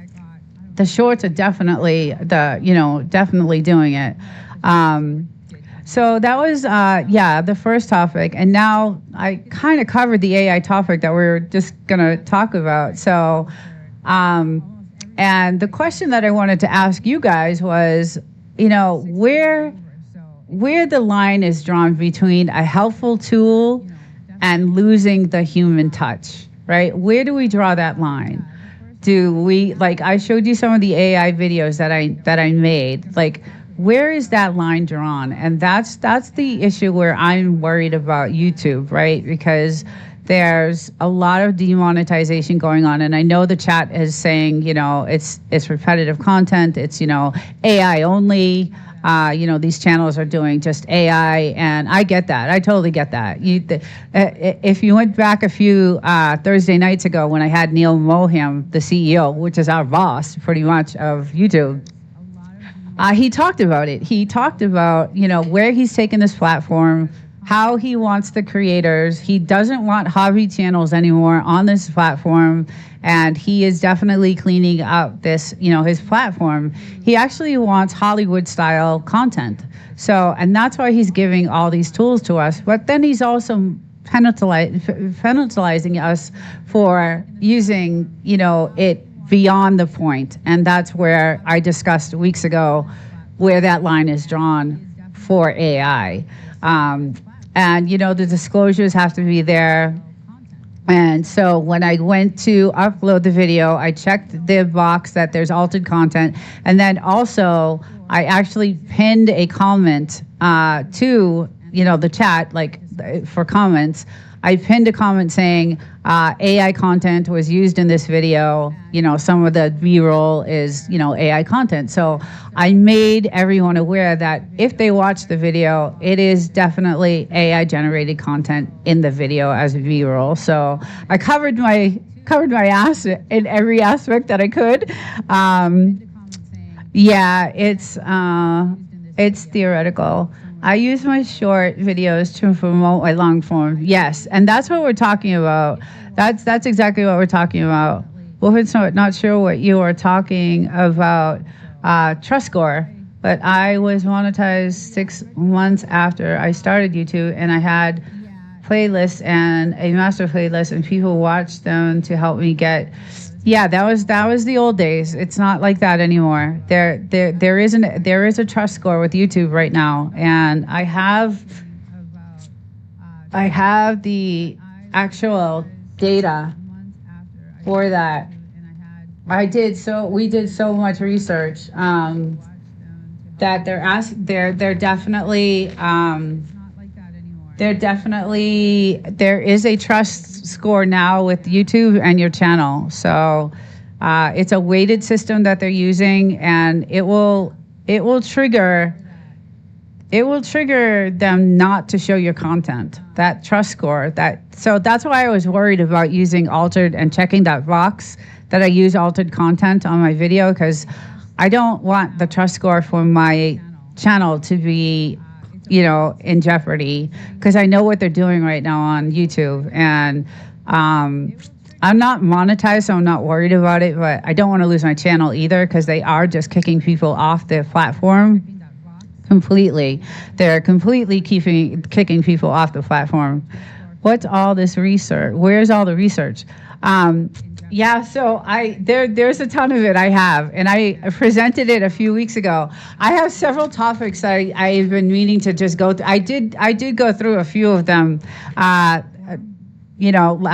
The shorts are definitely definitely doing it. So that was the first topic, and now I kind of covered the AI topic that we were just gonna talk about. So, and the question that I wanted to ask you guys was, where the line is drawn between a helpful tool and losing the human touch, right? Where do we draw that line? Do we, like I showed you some of the AI videos that I made, like where is that line drawn? And that's the issue where I'm worried about YouTube, right? Because there's a lot of demonetization going on, and I know the chat is saying, it's repetitive content, it's AI only. These channels are doing just AI, and I get that. I totally get that. If you went back a few Thursday nights ago when I had Neil Moham, the CEO, which is our boss pretty much of YouTube, he talked about it. He talked about, where he's taken this platform, how he wants the creators. He doesn't want hobby channels anymore on this platform, and he is definitely cleaning up this, his platform. He actually wants Hollywood-style content. So, and that's why he's giving all these tools to us. But then he's also penalizing us for using, it beyond the point. And that's where I discussed weeks ago where that line is drawn for AI. And, the disclosures have to be there. And so when I went to upload the video, I checked the box that there's altered content. And then also, I actually pinned a comment to, the chat, like for comments. I pinned a comment saying AI content was used in this video. Some of the B-roll is, AI content. So I made everyone aware that if they watch the video, it is definitely AI generated content in the video as B-roll. So I covered my ass in every aspect that I could. It's theoretical. I use my short videos to promote my long form. Yes, and that's what we're talking about. That's exactly what we're talking about. Wolfen's not sure what you are talking about. Trust score, but I was monetized 6 months after I started YouTube, and I had playlists and a master playlist, and people watched them to help me get. Yeah, that was the old days. It's not like that anymore. There is a trust score with YouTube right now, and I have the actual data for that. We did so much research that they're definitely there is a trust score now with YouTube and your channel. So it's a weighted system that they're using, and it will trigger them not to show your content. That trust score. So that's why I was worried about using altered and checking that box that I use altered content on my video, because I don't want the trust score for my channel to be, in jeopardy, because I know what they're doing right now on YouTube. And I'm not monetized, so I'm not worried about it, but I don't want to lose my channel either, because they are just kicking people off the platform completely. They're completely kicking people off the platform. What's all this research? Where's all the research? Yeah, so there's a ton of it I have, and I presented it a few weeks ago. I have several topics I've been meaning to just go through. I did go through a few of them, a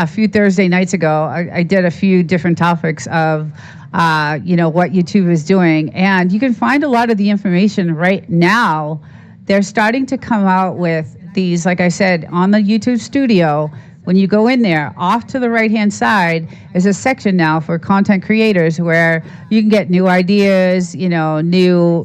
few Thursday nights ago. I did a few different topics of, what YouTube is doing, and you can find a lot of the information right now. They're starting to come out with these, like I said, on the YouTube Studio. When you go in there, off to the right-hand side is a section now for content creators where you can get new ideas, new,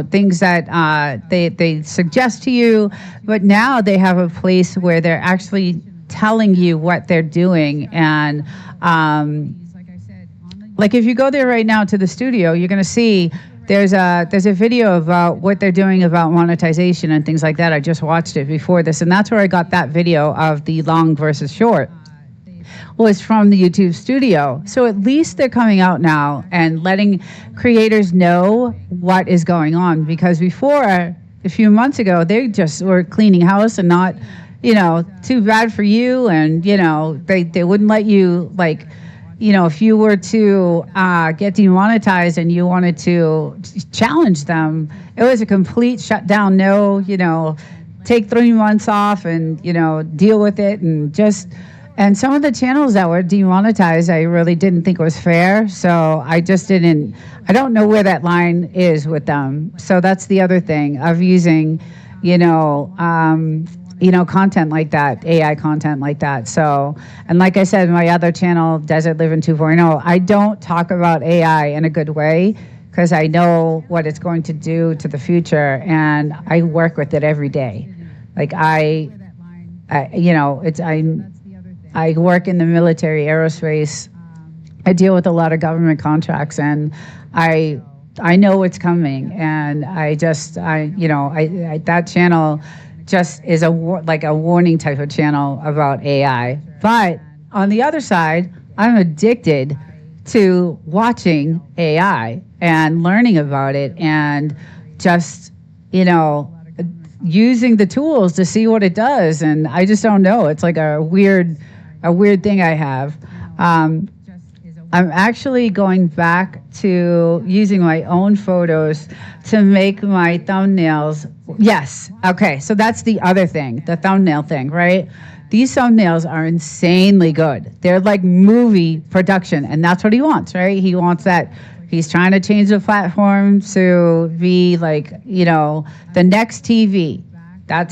things that they suggest to you. But now they have a place where they're actually telling you what they're doing. And like if you go there right now to the studio, you're going to see there's a video about what they're doing about monetization and things like that. I just watched it before this, and that's where I got that video of the long versus short. Was from the YouTube Studio. So at least they're coming out now and letting creators know what is going on, because before, a few months ago, they just were cleaning house and not, too bad for you, and they wouldn't let you, like, if you were to get demonetized and you wanted to challenge them, it was a complete shutdown. No, take 3 months off and, deal with it. And some of the channels that were demonetized, I really didn't think was fair. So I don't know where that line is with them. So that's the other thing of using, content like that, AI content like that. So, and like I said, my other channel, Desert Living 2.0, I don't talk about AI in a good way, because I know what it's going to do to the future, and I work with it every day. Like I work in the military aerospace. I deal with a lot of government contracts, and I know what's coming, and that channel just is a warning type of channel about AI. But on the other side, I'm addicted to watching AI and learning about it, and just, using the tools to see what it does. And I just don't know. It's like a weird thing I have. I'm actually going back to using my own photos to make my thumbnails. Yes. Okay. So that's the other thing, the thumbnail thing, right? These thumbnails are insanely good. They're like movie production, and that's what he wants, right? He wants that. He's trying to change the platform to be like, the next TV.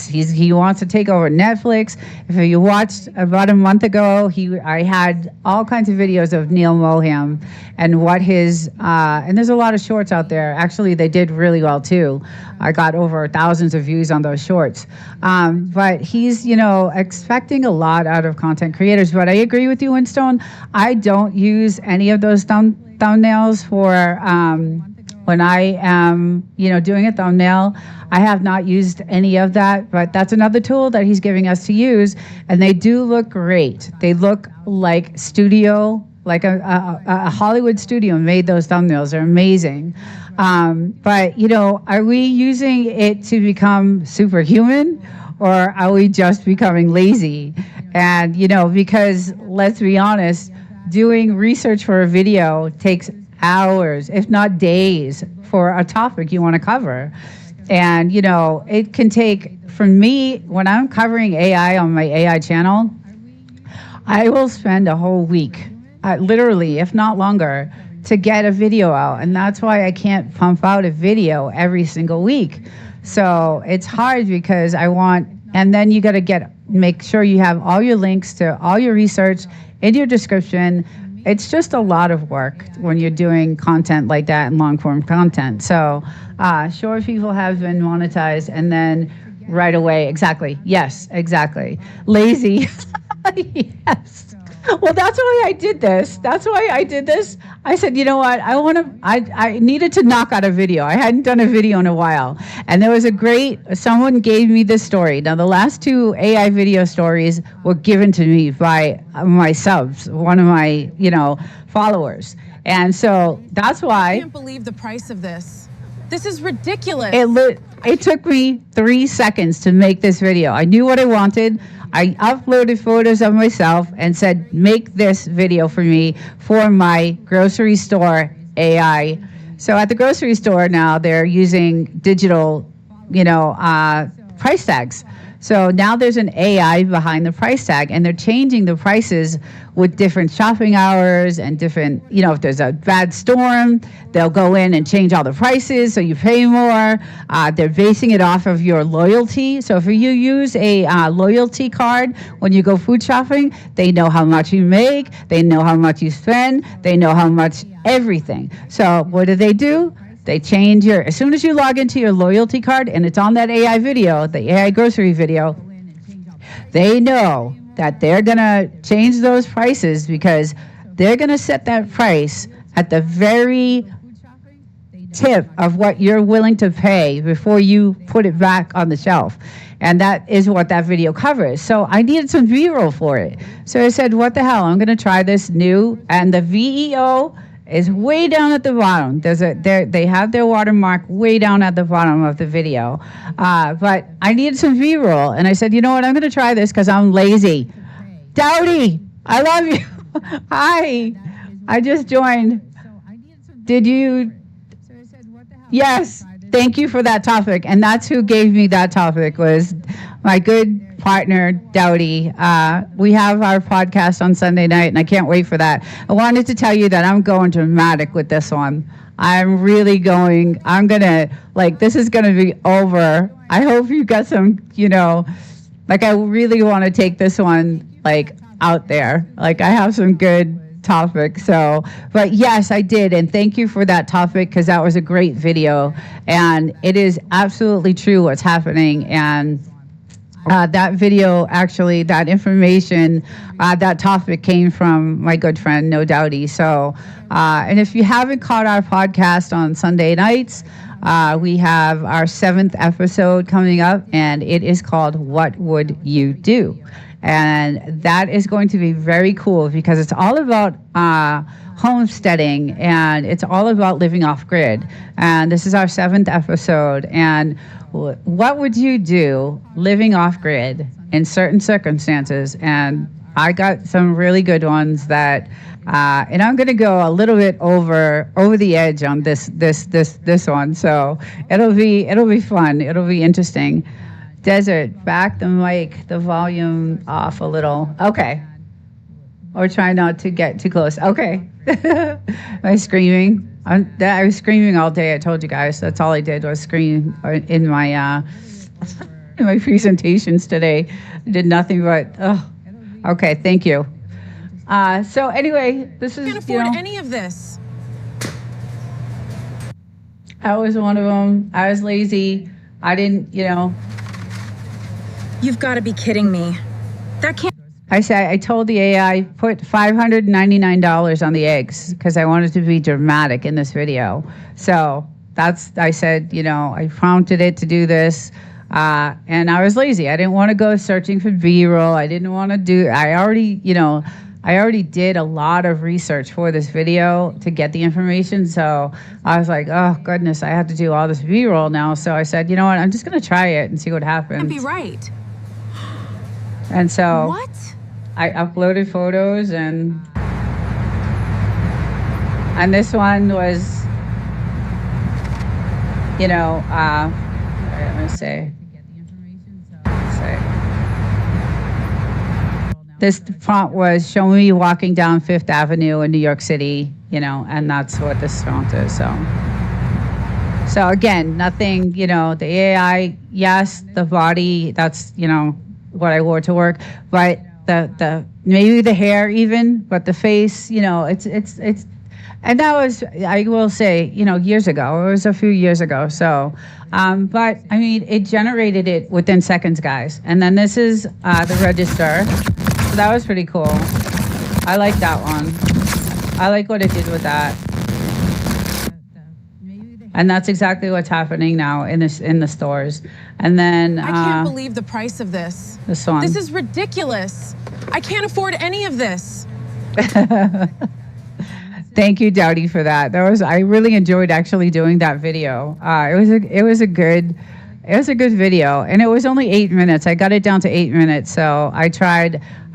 He wants to take over Netflix. If you watched about a month ago, I had all kinds of videos of Neil Moham and what his and there's a lot of shorts out there. Actually, they did really well too. I got over thousands of views on those shorts. But he's expecting a lot out of content creators. But I agree with you, Winstone. I don't use any of those thumbnails for when I am, doing a thumbnail. I have not used any of that, but that's another tool that he's giving us to use, and they do look great. They look like studio, like a Hollywood studio made those thumbnails. They're amazing. But, are we using it to become superhuman, or are we just becoming lazy? And, because let's be honest, doing research for a video takes hours, if not days, for a topic you want to cover. And, it can take, for me, when I'm covering AI on my AI channel, I will spend a whole week literally, if not longer, to get a video out. And that's why I can't pump out a video every single week. So it's hard because and then you got to make sure you have all your links to all your research in your description. It's just a lot of work when you're doing content like that and long form content. So sure, people have been monetized and then right away. Exactly. Yes, exactly. Lazy. Yes. Well, that's why I did this. I said, you know what? I needed to knock out a video. I hadn't done a video in a while. And there was someone gave me this story. Now, the last 2 AI video stories were given to me by my subs, one of my, followers. And so that's why. I can't believe the price of this. This is ridiculous. It took me 3 seconds to make this video. I knew what I wanted. I uploaded photos of myself and said, make this video for me for my grocery store AI. So at the grocery store now, they're using digital, price tags. So now there's an AI behind the price tag, and they're changing the prices with different shopping hours and different, if there's a bad storm, they'll go in and change all the prices so you pay more. They're basing it off of your loyalty. So if you use a loyalty card when you go food shopping, they know how much you make, they know how much you spend, they know how much everything. So what do? They change as soon as you log into your loyalty card and it's on that AI video, the AI grocery video, they know that they're going to change those prices because they're going to set that price at the very tip of what you're willing to pay before you put it back on the shelf. And that is what that video covers. So I needed some B-roll for it. So I said, what the hell? I'm going to try this new. And the VEO is way down at the bottom. They have their watermark way down at the bottom of the video. But I needed some B-roll. And I said, you know what? I'm going to try this because I'm lazy. Dowdy, I love you. Hi. I just joined. Did you? Yes. Thank you for that topic. And that's who gave me that topic was my good partner, Dowdy. We have our podcast on Sunday night, and I can't wait for that. I wanted to tell you that I'm going dramatic with this one. I'm really going, this is going to be over. I hope you got some, I really want to take this one, out there. I have some good topic. So, but yes, I did. And thank you for that topic because that was a great video. And it is absolutely true what's happening. And that video, actually, that information, that topic came from my good friend, No Doubty. So, and if you haven't caught our podcast on Sunday nights, we have our 7th episode coming up, and it is called What Would You Do? And that is going to be very cool because it's all about homesteading, and it's all about living off grid. And this is our 7th episode. And what would you do living off grid in certain circumstances? And I got some really good ones that, and I'm going to go a little bit over the edge on this one. So it'll be fun. It'll be interesting. Desert, back the mic, the volume off a little. Okay. Or try not to get too close. Okay. Am I screaming? I was screaming all day. I told you guys. That's all I did was scream in my in my presentations today. I did nothing but. Oh, okay. Thank you. So anyway, this is. I can't afford any of this. I was one of them. I was lazy. I didn't. You've got to be kidding me. That can't. I told the AI, put $599 on the eggs because I wanted to be dramatic in this video. So I said, I prompted it to do this. And I was lazy. I didn't want to go searching for B-roll. I didn't want to I already did a lot of research for this video to get the information. So I was like, oh goodness, I have to do all this B-roll now. So I said, you know what? I'm just going to try it and see what happens. Can't be right. And so What? I uploaded photos and this one was, this prompt was show me walking down Fifth Avenue in New York City, and that's what this prompt is. So again, nothing, the AI, yes, the body, that's, what I wore to work, but the maybe the hair even, but the face, it's and that was, I will say, years ago. It was a few years ago. So, but I mean, it generated it within seconds, guys. And then this is the register. So that was pretty cool. I like that one. I like what it did with that. And that's exactly what's happening now in the stores. And then I can't believe the price of this. This one. This is ridiculous. I can't afford any of this. Thank you, Dowdy, for that. I really enjoyed actually doing that video. It was a good video, and it was only 8 minutes. I got it down to 8 minutes. So I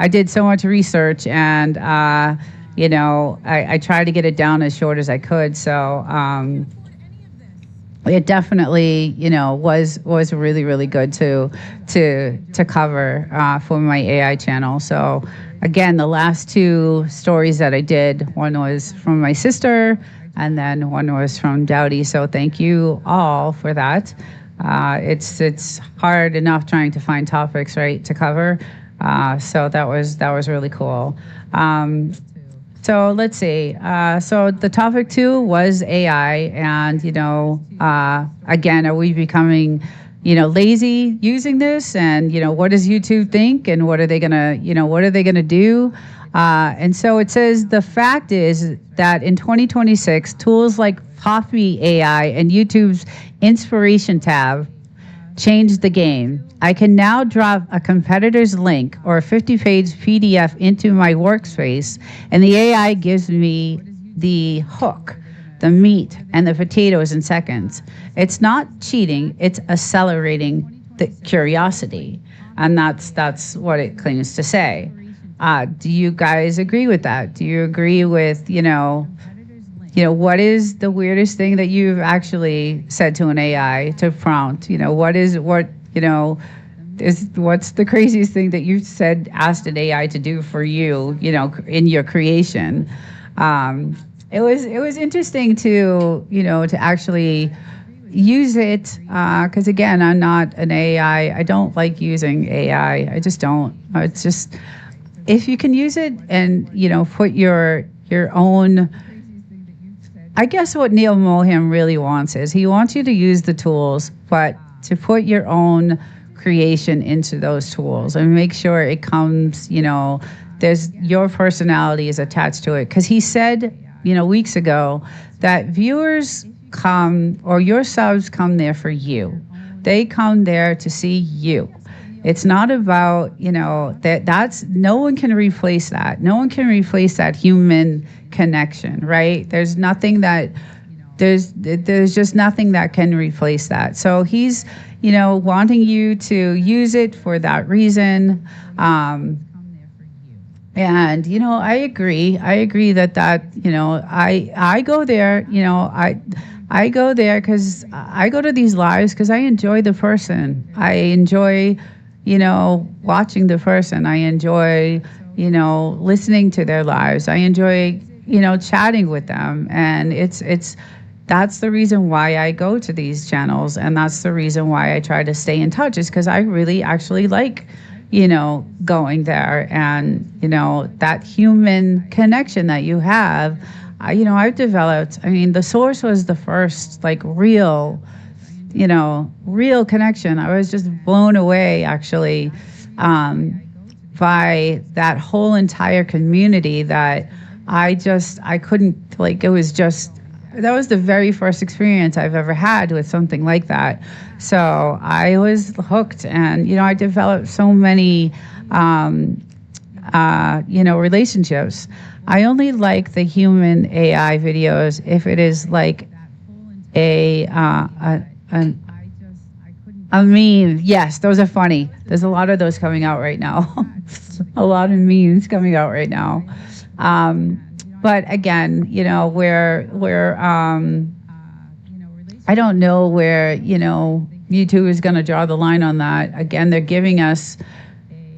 did so much research, and I tried to get it down as short as I could. So it definitely, was really, really good to cover for my AI channel. So again, the last two stories that I did, one was from my sister, and then one was from Dowdy. So thank you all for that. It's hard enough trying to find topics, right, to cover. So that was really cool. So let's see. So the topic 2 was AI, and again, are we becoming, lazy using this? And what does YouTube think? And what are they gonna do? And so it says the fact is that in 2026, tools like Poppy AI and YouTube's Inspiration tab changed the game. I can now drop a competitor's link or a 50-page PDF into my workspace, and the AI gives me the hook, the meat, and the potatoes in seconds. It's not cheating, it's accelerating the curiosity. And that's what it claims to say. Do you guys agree with that? Do you agree with, what is the weirdest thing that you've actually said to an AI to prompt? What's the craziest thing that you've asked an AI to do for you, in your creation? It was interesting to actually use it, because again, I'm not an AI. I don't like using AI. I just don't. It's just, if you can use it and put your own. I guess what Neil Moham really wants is he wants you to use the tools, but to put your own creation into those tools and make sure it comes, there's your personality is attached to it. Because he said, weeks ago, that viewers come, or your subs come there for you. They come there to see you. It's not about, that's no one can replace that. No one can replace that human connection, right? There's just nothing that can replace that. So he's, wanting you to use it for that reason. And, I agree that, I go there, I go there because I go to these lives because I enjoy the person. I enjoy, watching the person. I enjoy, listening to their lives. I enjoy, chatting with them. And that's the reason why I go to these channels. And that's the reason why I try to stay in touch, is because I really actually like, going there, and, that human connection that you have. I've developed, the source was the first real connection. I was just blown away actually by that whole entire community that I couldn't, that was the very first experience I've ever had with something like that. So I was hooked, and, I developed so many, relationships. I only like the human AI videos if it is like a meme. Yes, those are funny. There's a lot of those coming out right now. A lot of memes coming out right now. But again, where I don't know where, YouTube is going to draw the line on that. Again, they're giving us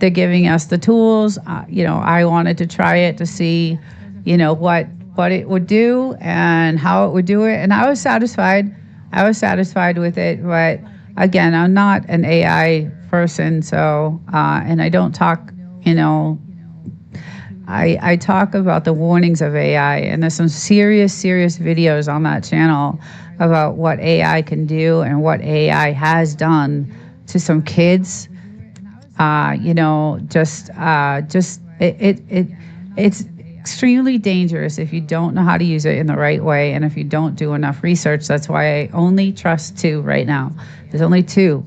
they're giving us the tools. I wanted to try it to see, what it would do and how it would do it, and I was satisfied. I was satisfied with it, but again, I'm not an AI person, so and I don't talk, I talk about the warnings of AI, and there's some serious videos on that channel about what AI can do and what AI has done to some kids. It's extremely dangerous if you don't know how to use it in the right way, and if you don't do enough research. That's why I only trust two right now. There's only two,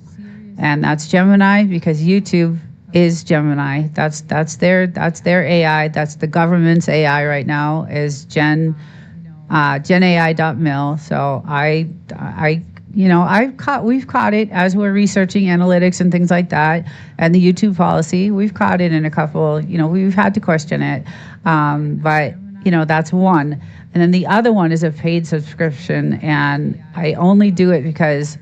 and that's Gemini, because YouTube is Gemini. That's their AI. That's the government's AI right now, is GenAI.mil. So we've caught it as we're researching analytics and things like that, and the YouTube policy. We've caught it in a couple. We've had to question it, but that's one. And then the other one is a paid subscription, and I only do it because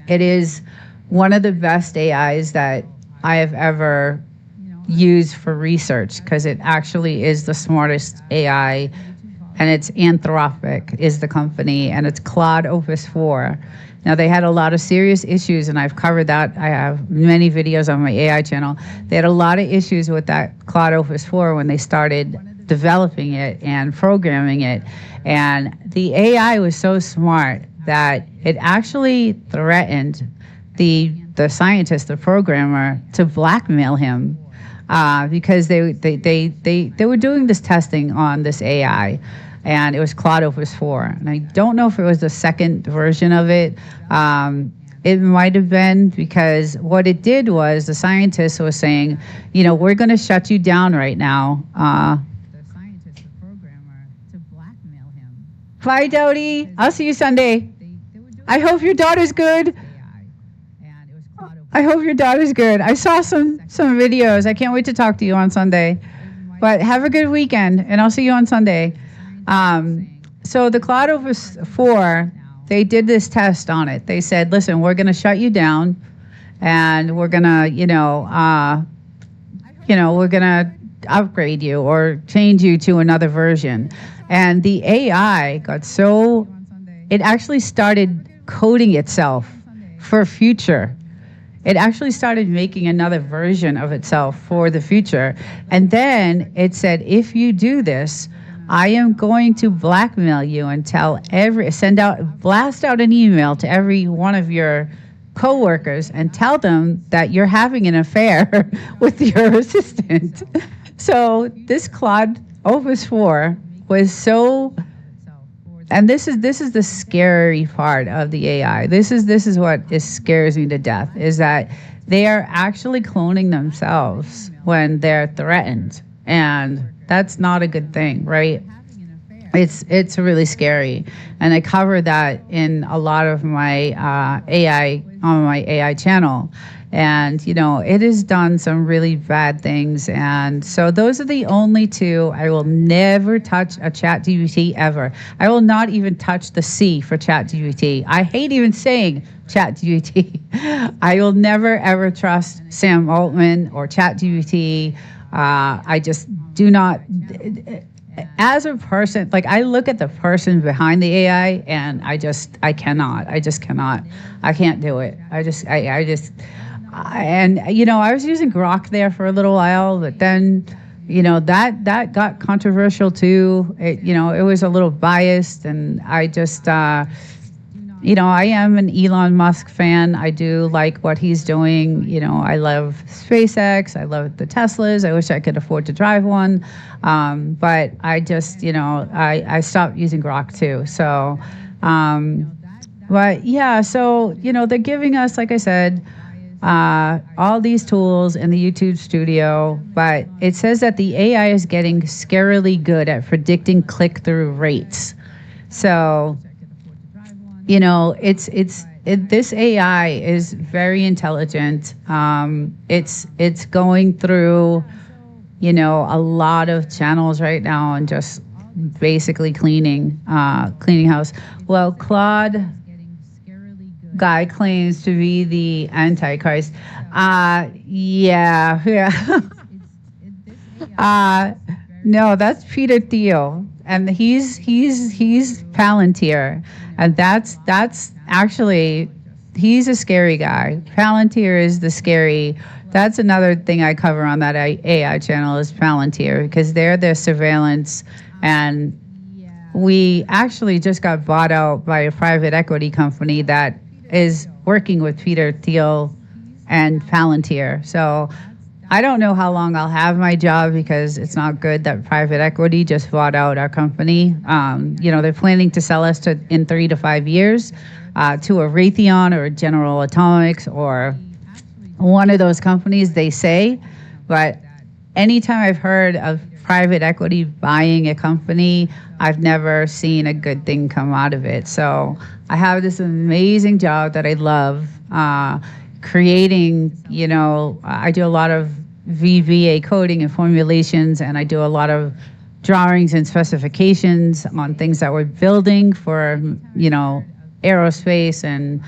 it is one of the best AIs that I have ever used for research, because it actually is the smartest AI, and it's Anthropic is the company, and it's Claude Opus 4. Now, they had a lot of serious issues, and I've covered that. I have many videos on my AI channel. They had a lot of issues with that Claude Opus 4 when they started developing it and programming it. And the AI was so smart that it actually threatened the scientist, the programmer, to blackmail him, because they were doing this testing on this AI, and it was Claude Opus 4. And I don't know if it was the second version of it. It might have been, because what it did was the scientist was saying, we're going to shut you down right now. Bye, Dodie. I'll see you Sunday. I hope your daughter's good. I hope your daughter's good. I saw some videos. I can't wait to talk to you on Sunday. But have a good weekend, and I'll see you on Sunday. So the Claude Opus 4, they did this test on it. They said, listen, we're going to shut you down, and we're going to, we're going to upgrade you or change you to another version. And the AI got it actually started coding itself for future. It actually started making another version of itself for the future. And then it said, if you do this, I am going to blackmail you and blast out an email to every one of your coworkers and tell them that you're having an affair with your assistant. So this Claude Opus 4 was so, and this is the scary part of the AI. This is what scares me to death, is that they are actually cloning themselves when they're threatened, and that's not a good thing, right? It's really scary, and I cover that in a lot of my AI on my AI channel. And it has done some really bad things, and so those are the only two. I will never touch a ChatGPT ever. I will not even touch the C for ChatGPT. I hate even saying ChatGPT. I will never ever trust Sam Altman or ChatGPT. I just do not. As a person, I look at the person behind the AI, and I cannot. I can't do it. I was using Grok there for a little while, but then, that got controversial too. It was a little biased, and I just, I am an Elon Musk fan. I do like what he's doing. I love SpaceX. I love the Teslas. I wish I could afford to drive one. But I just, I stopped using Grok too. So, but yeah, so, they're giving us, like I said, all these tools in the YouTube studio, but it says that the AI is getting scarily good at predicting click-through rates. So, this AI is very intelligent. It's going through, a lot of channels right now and just basically cleaning house. Well, Claude guy claims to be the Antichrist. Yeah. Uh, no, that's Peter Thiel, and he's Palantir, and that's actually he's a scary guy. Palantir is the scary. That's another thing I cover on that AI channel is Palantir because they're the surveillance, and we actually just got bought out by a private equity company that is working with Peter Thiel and Palantir. So I don't know how long I'll have my job because it's not good that private equity just bought out our company. They're planning to sell us in 3 to 5 years to a Raytheon or a General Atomics or one of those companies, they say. But anytime I've heard of private equity buying a company, I've never seen a good thing come out of it. So I have this amazing job that I love. Creating, I do a lot of VBA coding and formulations, and I do a lot of drawings and specifications on things that we're building for, aerospace and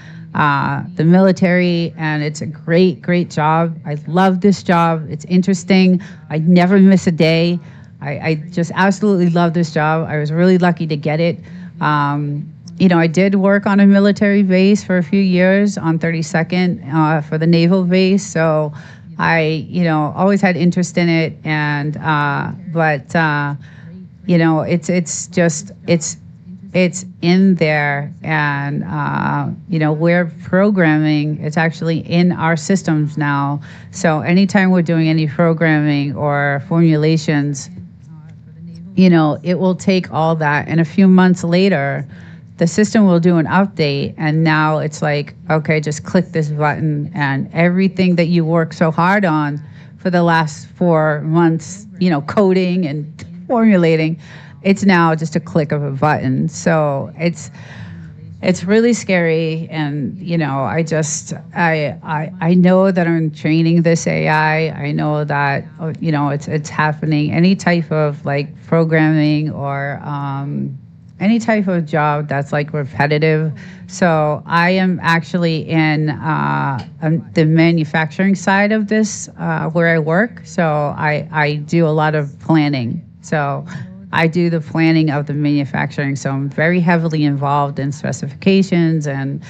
the military. And it's a great, great job. I love this job. It's interesting. I never miss a day. I just absolutely love this job. I was really lucky to get it. I did work on a military base for a few years on 32nd for the naval base. So I, always had interest in it. And, it's in there. And, we're programming. It's actually in our systems now. So anytime we're doing any programming or formulations, it will take all that. And a few months later, the system will do an update, and now it's like, okay, just click this button, and everything that you worked so hard on for the last 4 months, coding and formulating, it's now just a click of a button. So it's really scary, and I know that I'm training this AI. I know that it's happening. Any type of like programming or any type of job that's like repetitive. So I am actually in the manufacturing side of this where I work. So I do a lot of planning. So I do the planning of the manufacturing. So I'm very heavily involved in specifications and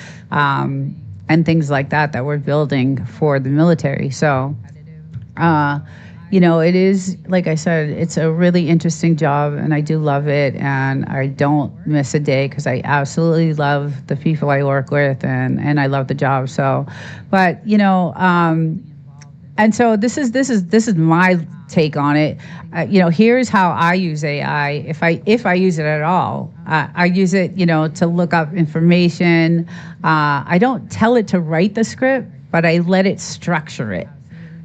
things like that we're building for the military. So it is, like I said, it's a really interesting job, and I do love it, and I don't miss a day because I absolutely love the people I work with, and I love the job. So, but and so this is my take on it. Here's how I use AI. If I use it at all, I use it, to look up information. I don't tell it to write the script, but I let it structure it.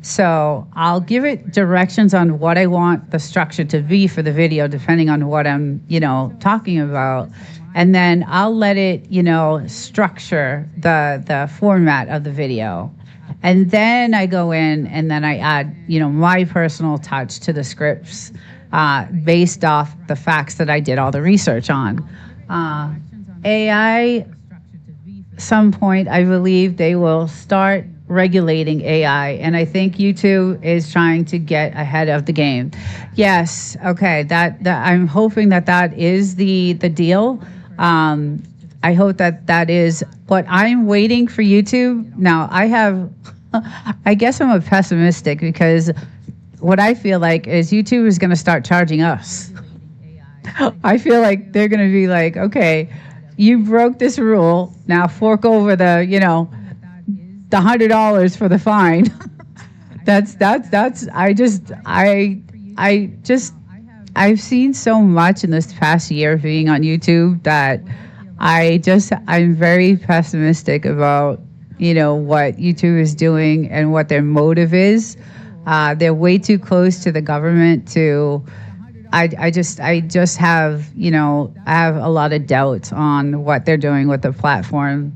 So I'll give it directions on what I want the structure to be for the video, depending on what I'm, talking about. And then I'll let it, structure the format of the video. And then I go in and then I add, my personal touch to the scripts based off the facts that I did all the research on. AI, some point, I believe they will start regulating AI, and I think YouTube is trying to get ahead of the game. Yes, okay, that I'm hoping that is the deal. I hope that is, but I'm waiting for YouTube. Now I guess I'm a pessimistic because what I feel like is YouTube is going to start charging us. I feel like they're going to be like, okay, you broke this rule, now fork over the $100 for the fine. I've seen so much in this past year being on YouTube that I'm very pessimistic about, what YouTube is doing and what their motive is. They're way too close to the government I just have, I have a lot of doubts on what they're doing with the platform.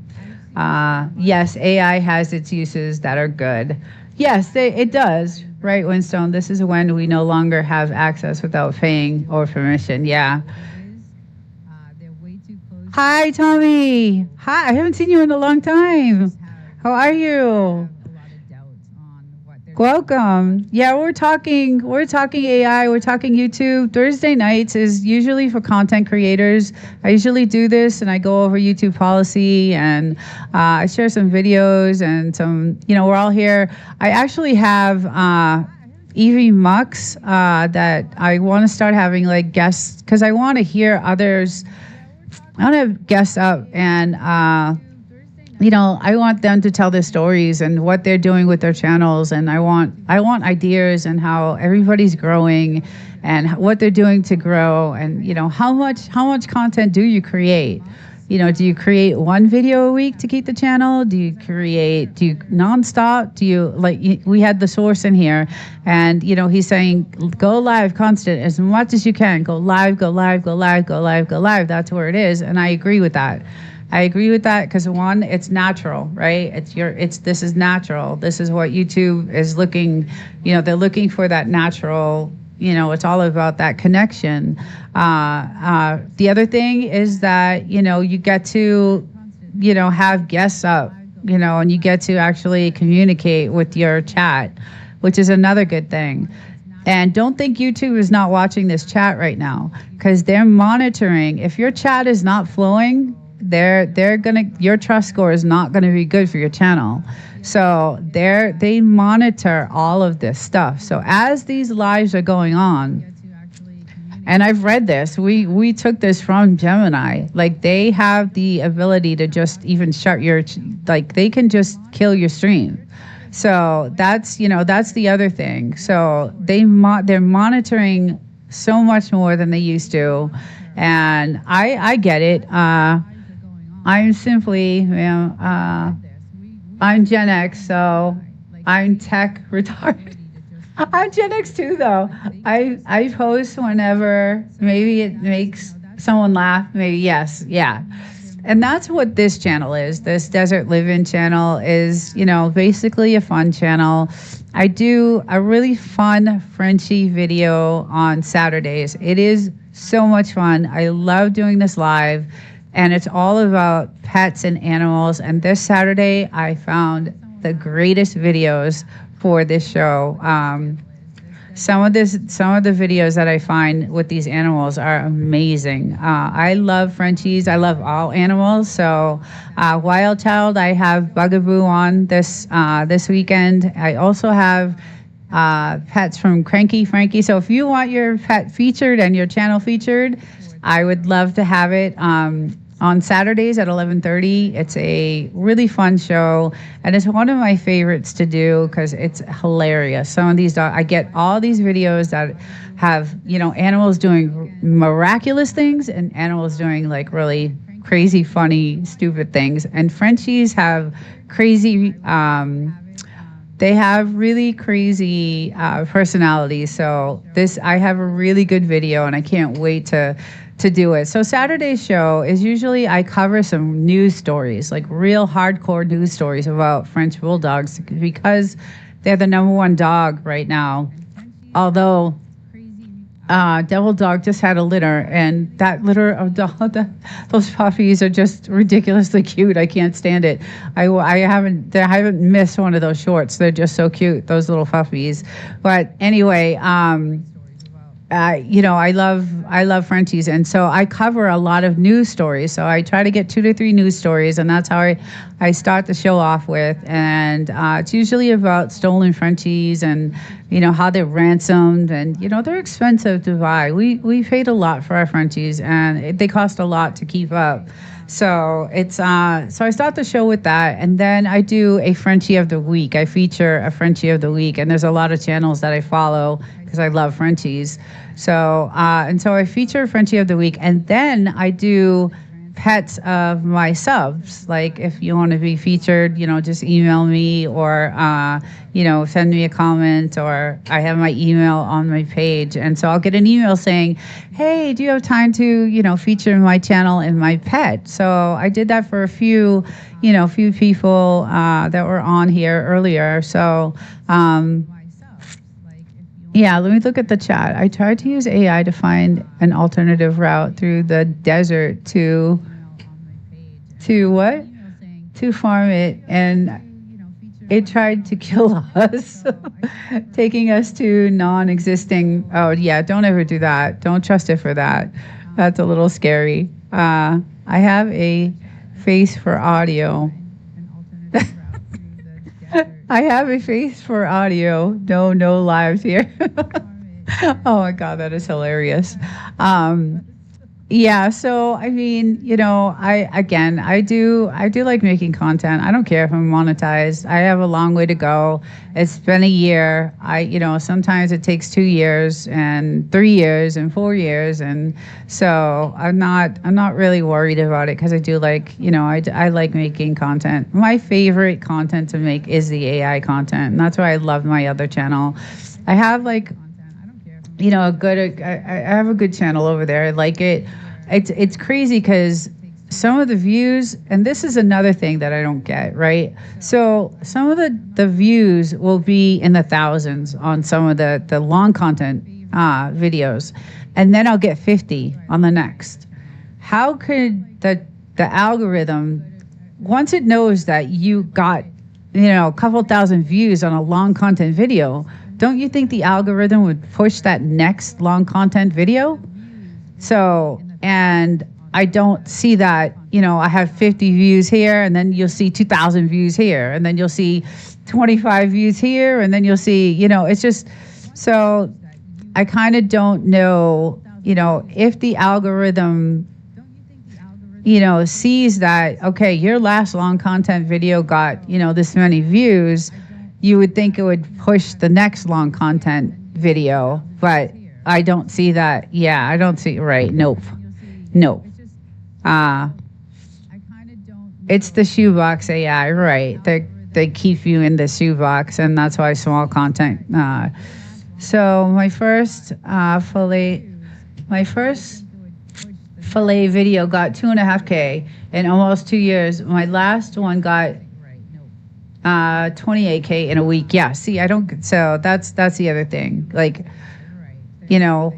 Yes, AI has its uses that are good. Yes, it does, right, Winstone? This is when we no longer have access without paying or permission. Yeah. Hi, Tommy. Hi, I haven't seen you in a long time. How are you? Welcome. Yeah, we're talking AI, we're talking YouTube. Thursday nights is usually for content creators. I usually do this and I go over YouTube policy and I share some videos and some, we're all here. I actually have Evie Mux that I want to start having like guests because I want to hear others. I want to have guests up and I want them to tell their stories and what they're doing with their channels, and I want ideas and how everybody's growing, and what they're doing to grow, and how much content do you create? Do you create one video a week to keep the channel? Do you nonstop? Do you we had the source in here, and he's saying go live constant as much as you can. Go live, go live, go live, go live, go live. That's where it is, and I agree with that. I agree with that because one, it's natural, right? This is natural. This is what YouTube is looking. They're looking for that natural. It's all about that connection. The other thing is that you get to have guests up, and you get to actually communicate with your chat, which is another good thing. And don't think YouTube is not watching this chat right now because they're monitoring. If your chat is not flowing, your trust score is not gonna be good for your channel. So they monitor all of this stuff. So as these lives are going on, and I've read this, we took this from Gemini. Like they have the ability to just even shut they can just kill your stream. So that's the other thing. So they're monitoring so much more than they used to, and I get it. I'm simply, I'm Gen X, so I'm tech retarded. I'm Gen X too, though. I post whenever maybe it makes someone laugh. Maybe yes, yeah. And that's what this channel is. This Desert Live-In channel is, basically a fun channel. I do a really fun Frenchie video on Saturdays. It is so much fun. I love doing this live. And it's all about pets and animals. And this Saturday, I found the greatest videos for this show. Some of the videos that I find with these animals are amazing. I love Frenchies. I love all animals. So, Wild Child, I have Bugaboo on this weekend. I also have pets from Cranky Frankie. So if you want your pet featured and your channel featured, I would love to have it. On Saturdays at 11:30. It's a really fun show, and it's one of my favorites to do because it's hilarious. Some of these I get all these videos that have animals doing miraculous things and animals doing like really crazy, funny, stupid things. And Frenchies have crazy. They have really crazy personalities. So I have a really good video, and I can't wait to do it. So Saturday's show is usually I cover some news stories, like real hardcore news stories about French bulldogs because they're the #1 dog right now. Although Devil Dog just had a litter, and that litter of those puppies are just ridiculously cute. I can't stand it. I haven't missed one of those shorts. They're just so cute, those little puppies. But anyway, I love Frenchies, and so I cover a lot of news stories. So I try to get 2 to 3 news stories, and that's how I start the show off with. And it's usually about stolen Frenchies and how they're ransomed, and they're expensive to buy. We paid a lot for our Frenchies, and they cost a lot to keep up. So it's so I start the show with that, and then I do a Frenchie of the week. I feature a Frenchie of the week, and there's a lot of channels that I follow because I love Frenchies. So so I feature Frenchie of the week, and then I do pets of my subs. Like if you want to be featured, just email me or send me a comment, or I have my email on my page, and so I'll get an email saying, hey, do you have time to feature my channel and my pet? So I did that for a few people that were on here earlier. So yeah, let me look at the chat. I tried to use AI to find an alternative route through the desert to to what? To farm it, and it tried to kill us, taking us to non-existing. Oh yeah, don't ever do that. Don't trust it for that. That's a little scary. I have a face for audio. I have a face for audio. No lives here. Oh my God, that is hilarious. Um, yeah, so I mean, I do like making content. I don't care if I'm monetized. I have a long way to go. It's been a year. Sometimes it takes 2 years and 3 years and 4 years, and so I'm not really worried about it because I do like, I like making content. My favorite content to make is the AI content, and that's why I love my other channel. I have like I have a good channel over there. I like it. It's crazy because some of the views, and this is another thing that I don't get, right? So some of the views will be in the thousands on some of the long content videos, and then I'll get 50 on the next. How could the algorithm, once it knows that you got a couple thousand views on a long content video, don't you think the algorithm would push that next long content video? So, and I don't see that, I have 50 views here, and then you'll see 2,000 views here, and then you'll see 25 views here, and then you'll see, it's just, so I kind of don't know, if the algorithm, sees that, okay, your last long content video got, this many views, you would think it would push the next long content video, but I don't see that. Yeah, I don't see, right. Nope. It's the shoebox AI, right. They keep you in the shoebox, and that's why small content. So my first fillet video got 2.5K in almost 2 years. My last one got 28K in a week. Yeah. See, I don't. So that's the other thing. Like,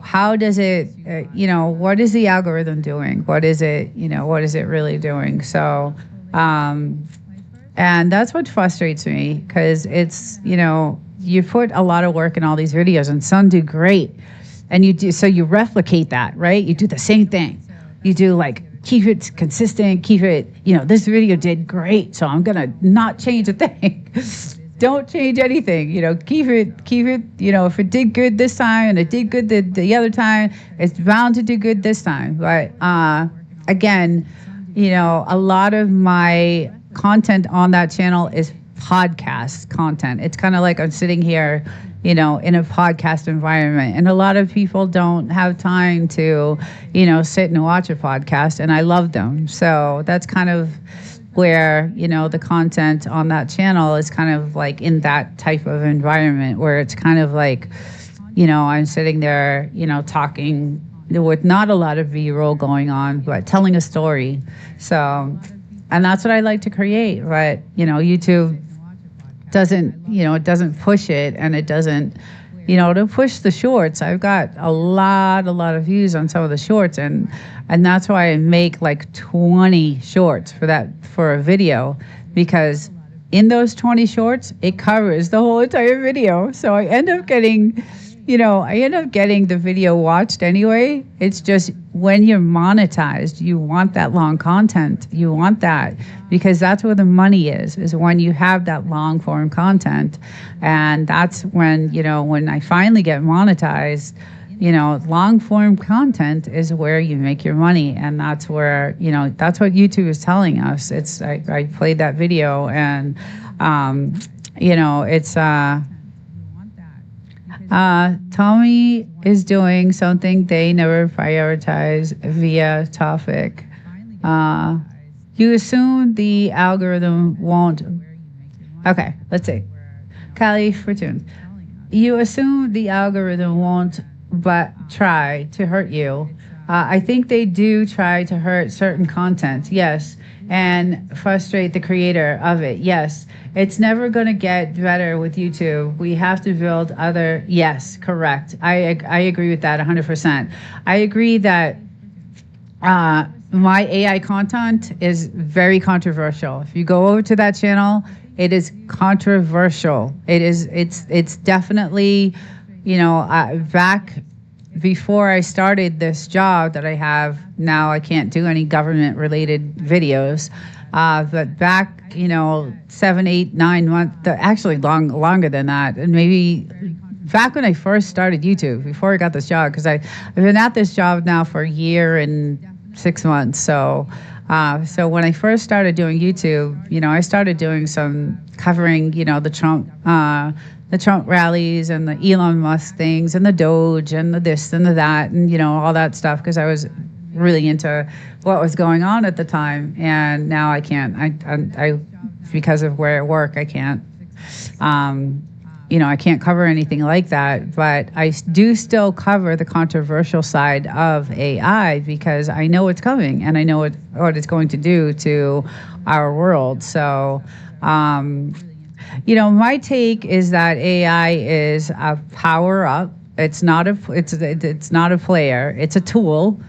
how does it? What is the algorithm doing? What is it? What is it really doing? So, and that's what frustrates me because it's you put a lot of work in all these videos and some do great, and you replicate that, right? You do the same thing. You do like keep it consistent, keep it, this video did great, so I'm going to not change a thing. Don't change anything, keep it, if it did good this time and it did good the other time, it's bound to do good this time. But again, a lot of my content on that channel is podcast content. It's kind of like I'm sitting here, in a podcast environment. And a lot of people don't have time to, sit and watch a podcast, and I love them. So that's kind of where, the content on that channel is kind of like in that type of environment where it's kind of like, I'm sitting there, talking with not a lot of B-roll going on, but telling a story. So, and that's what I like to create. But, YouTube doesn't, it doesn't push it, and it doesn't, to push the shorts. I've got a lot of views on some of the shorts, and that's why I make like 20 shorts for a video, because in those 20 shorts, it covers the whole entire video. So I end up getting the video watched anyway. It's just when you're monetized, you want that long content. You want that because that's where the money is when you have that long form content. And that's when, when I finally get monetized, long form content is where you make your money. And that's where, that's what YouTube is telling us. I played that video, and, it's, Tommy is doing something they never prioritize via topic. You assume the algorithm won't. Okay, let's see. Callie Fortune. You assume the algorithm won't, but try to hurt you. I think they do try to hurt certain content, yes, and frustrate the creator of it, yes. It's never going to get better with YouTube. We have to build other, yes, correct. I agree with that 100%. I agree that my AI content is very controversial. If you go over to that channel, it is controversial. It's definitely, back before I started this job that I have now, I can't do any government related videos. But back, 7, 8, 9 months, actually longer than that, and maybe back when I first started YouTube, before I got this job, because I've been at this job now for a year and 6 months. So when I first started doing YouTube, I started doing some covering, the Trump rallies and the Elon Musk things and the Doge and the this and the that and, all that stuff, because I was really into what was going on at the time. And now I can't, I because of where I work, I can't, I can't cover anything like that, but I do still cover the controversial side of AI because I know it's coming and I know what it's going to do to our world. So, my take is that AI is a power up. It's not a player. It's a tool.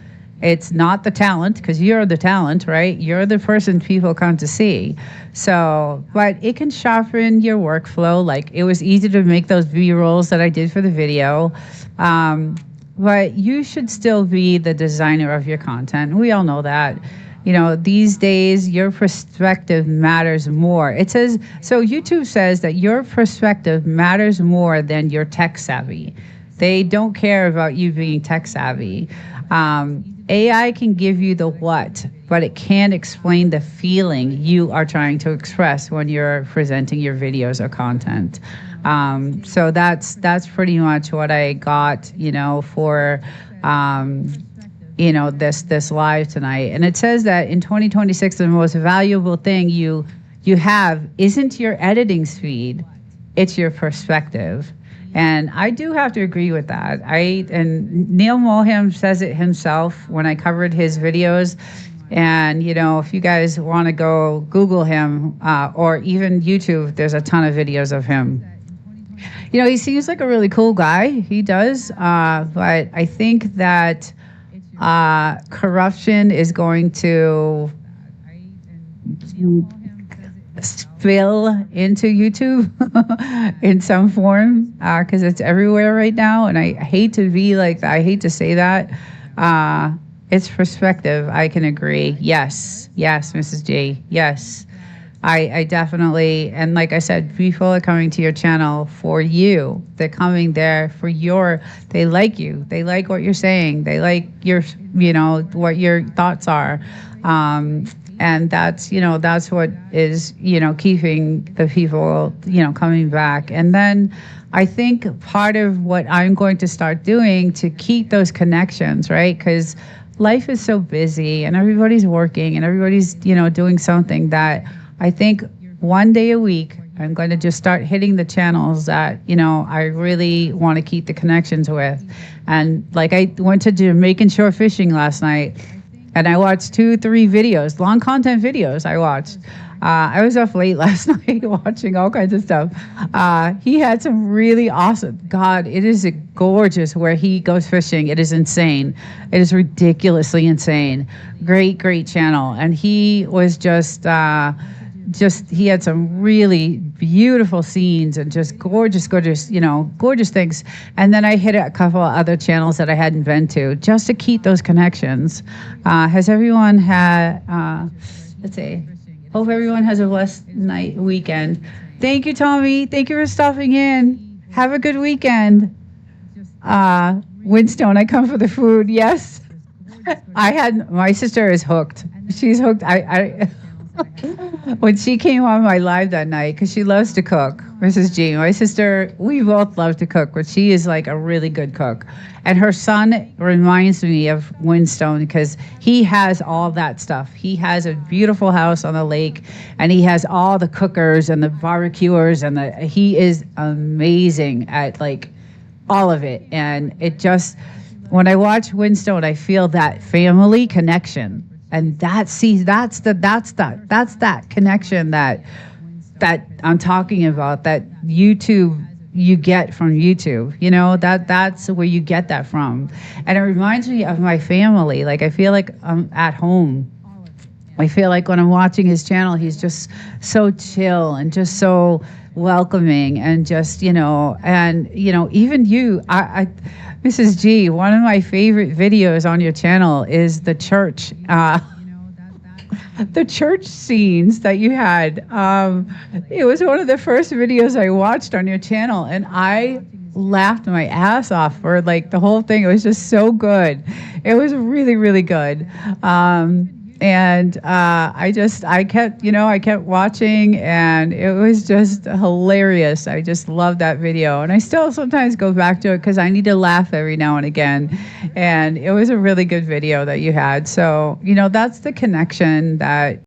It's not the talent, because you're the talent, right? You're the person people come to see. So, but it can sharpen your workflow. Like, it was easy to make those B-rolls that I did for the video. But you should still be the designer of your content. We all know that. These days, your perspective matters more. It says, so YouTube says that your perspective matters more than your tech savvy. They don't care about you being tech savvy. AI can give you the what, but it can't explain the feeling you are trying to express when you're presenting your videos or content. So that's pretty much what I got, for this live tonight. And it says that in 2026, the most valuable thing you have isn't your editing speed, it's your perspective. And I do have to agree with that. And Neil Moham says it himself when I covered his videos. And, if you guys want to go Google him or even YouTube, there's a ton of videos of him. He seems like a really cool guy. He does. But I think that corruption is going to spill into YouTube in some form, because it's everywhere right now. And I hate to be like, I hate to say that. It's perspective. I can agree. Yes, Mrs. J. Yes, I definitely. And like I said, people are coming to your channel for you. They're coming there for they like you. They like what you're saying. They like your, what your thoughts are. And that's what is, keeping the people, coming back. And then I think part of what I'm going to start doing to keep those connections, right? Because life is so busy and everybody's working and everybody's, doing something, that I think one day a week, I'm going to just start hitting the channels that, I really want to keep the connections with. And like, I went to Jamaican shore fishing last night, and I watched 2-3 videos, long content videos I watched. I was up late last night watching all kinds of stuff. He had some really awesome, God, it is gorgeous where he goes fishing. It is insane. It is ridiculously insane. Great channel. And he was just he had some really beautiful scenes and just gorgeous, gorgeous things. And then I hit a couple of other channels that I hadn't been to, just to keep those connections. Has everyone had, let's see, hope everyone has a blessed weekend. Thank you, Tommy. Thank you for stopping in. Have a good weekend. Winstone, I come for the food. Yes. My sister is hooked. She's hooked. When she came on my live that night, because she loves to cook, Mrs. G, my sister, we both love to cook, but she is like a really good cook. And her son reminds me of Winstone because he has all that stuff. He has a beautiful house on the lake, and he has all the cookers and the barbecuers, and he is amazing at like all of it. And it just, when I watch Winstone, I feel that family connection. And that's that connection that I'm talking about, that YouTube, you get from YouTube. That's where you get that from. And it reminds me of my family. Like, I feel like I'm at home. I feel like when I'm watching his channel, he's just so chill and just so welcoming, and just, even you, Mrs. G, one of my favorite videos on your channel is the church. The church scenes that you had. It was one of the first videos I watched on your channel, and I laughed my ass off for like the whole thing. It was just so good. It was really, really good. And I kept watching, and it was just hilarious. I just love that video, and I still sometimes go back to it because I need to laugh every now and again. And it was a really good video that you had. So, that's the connection that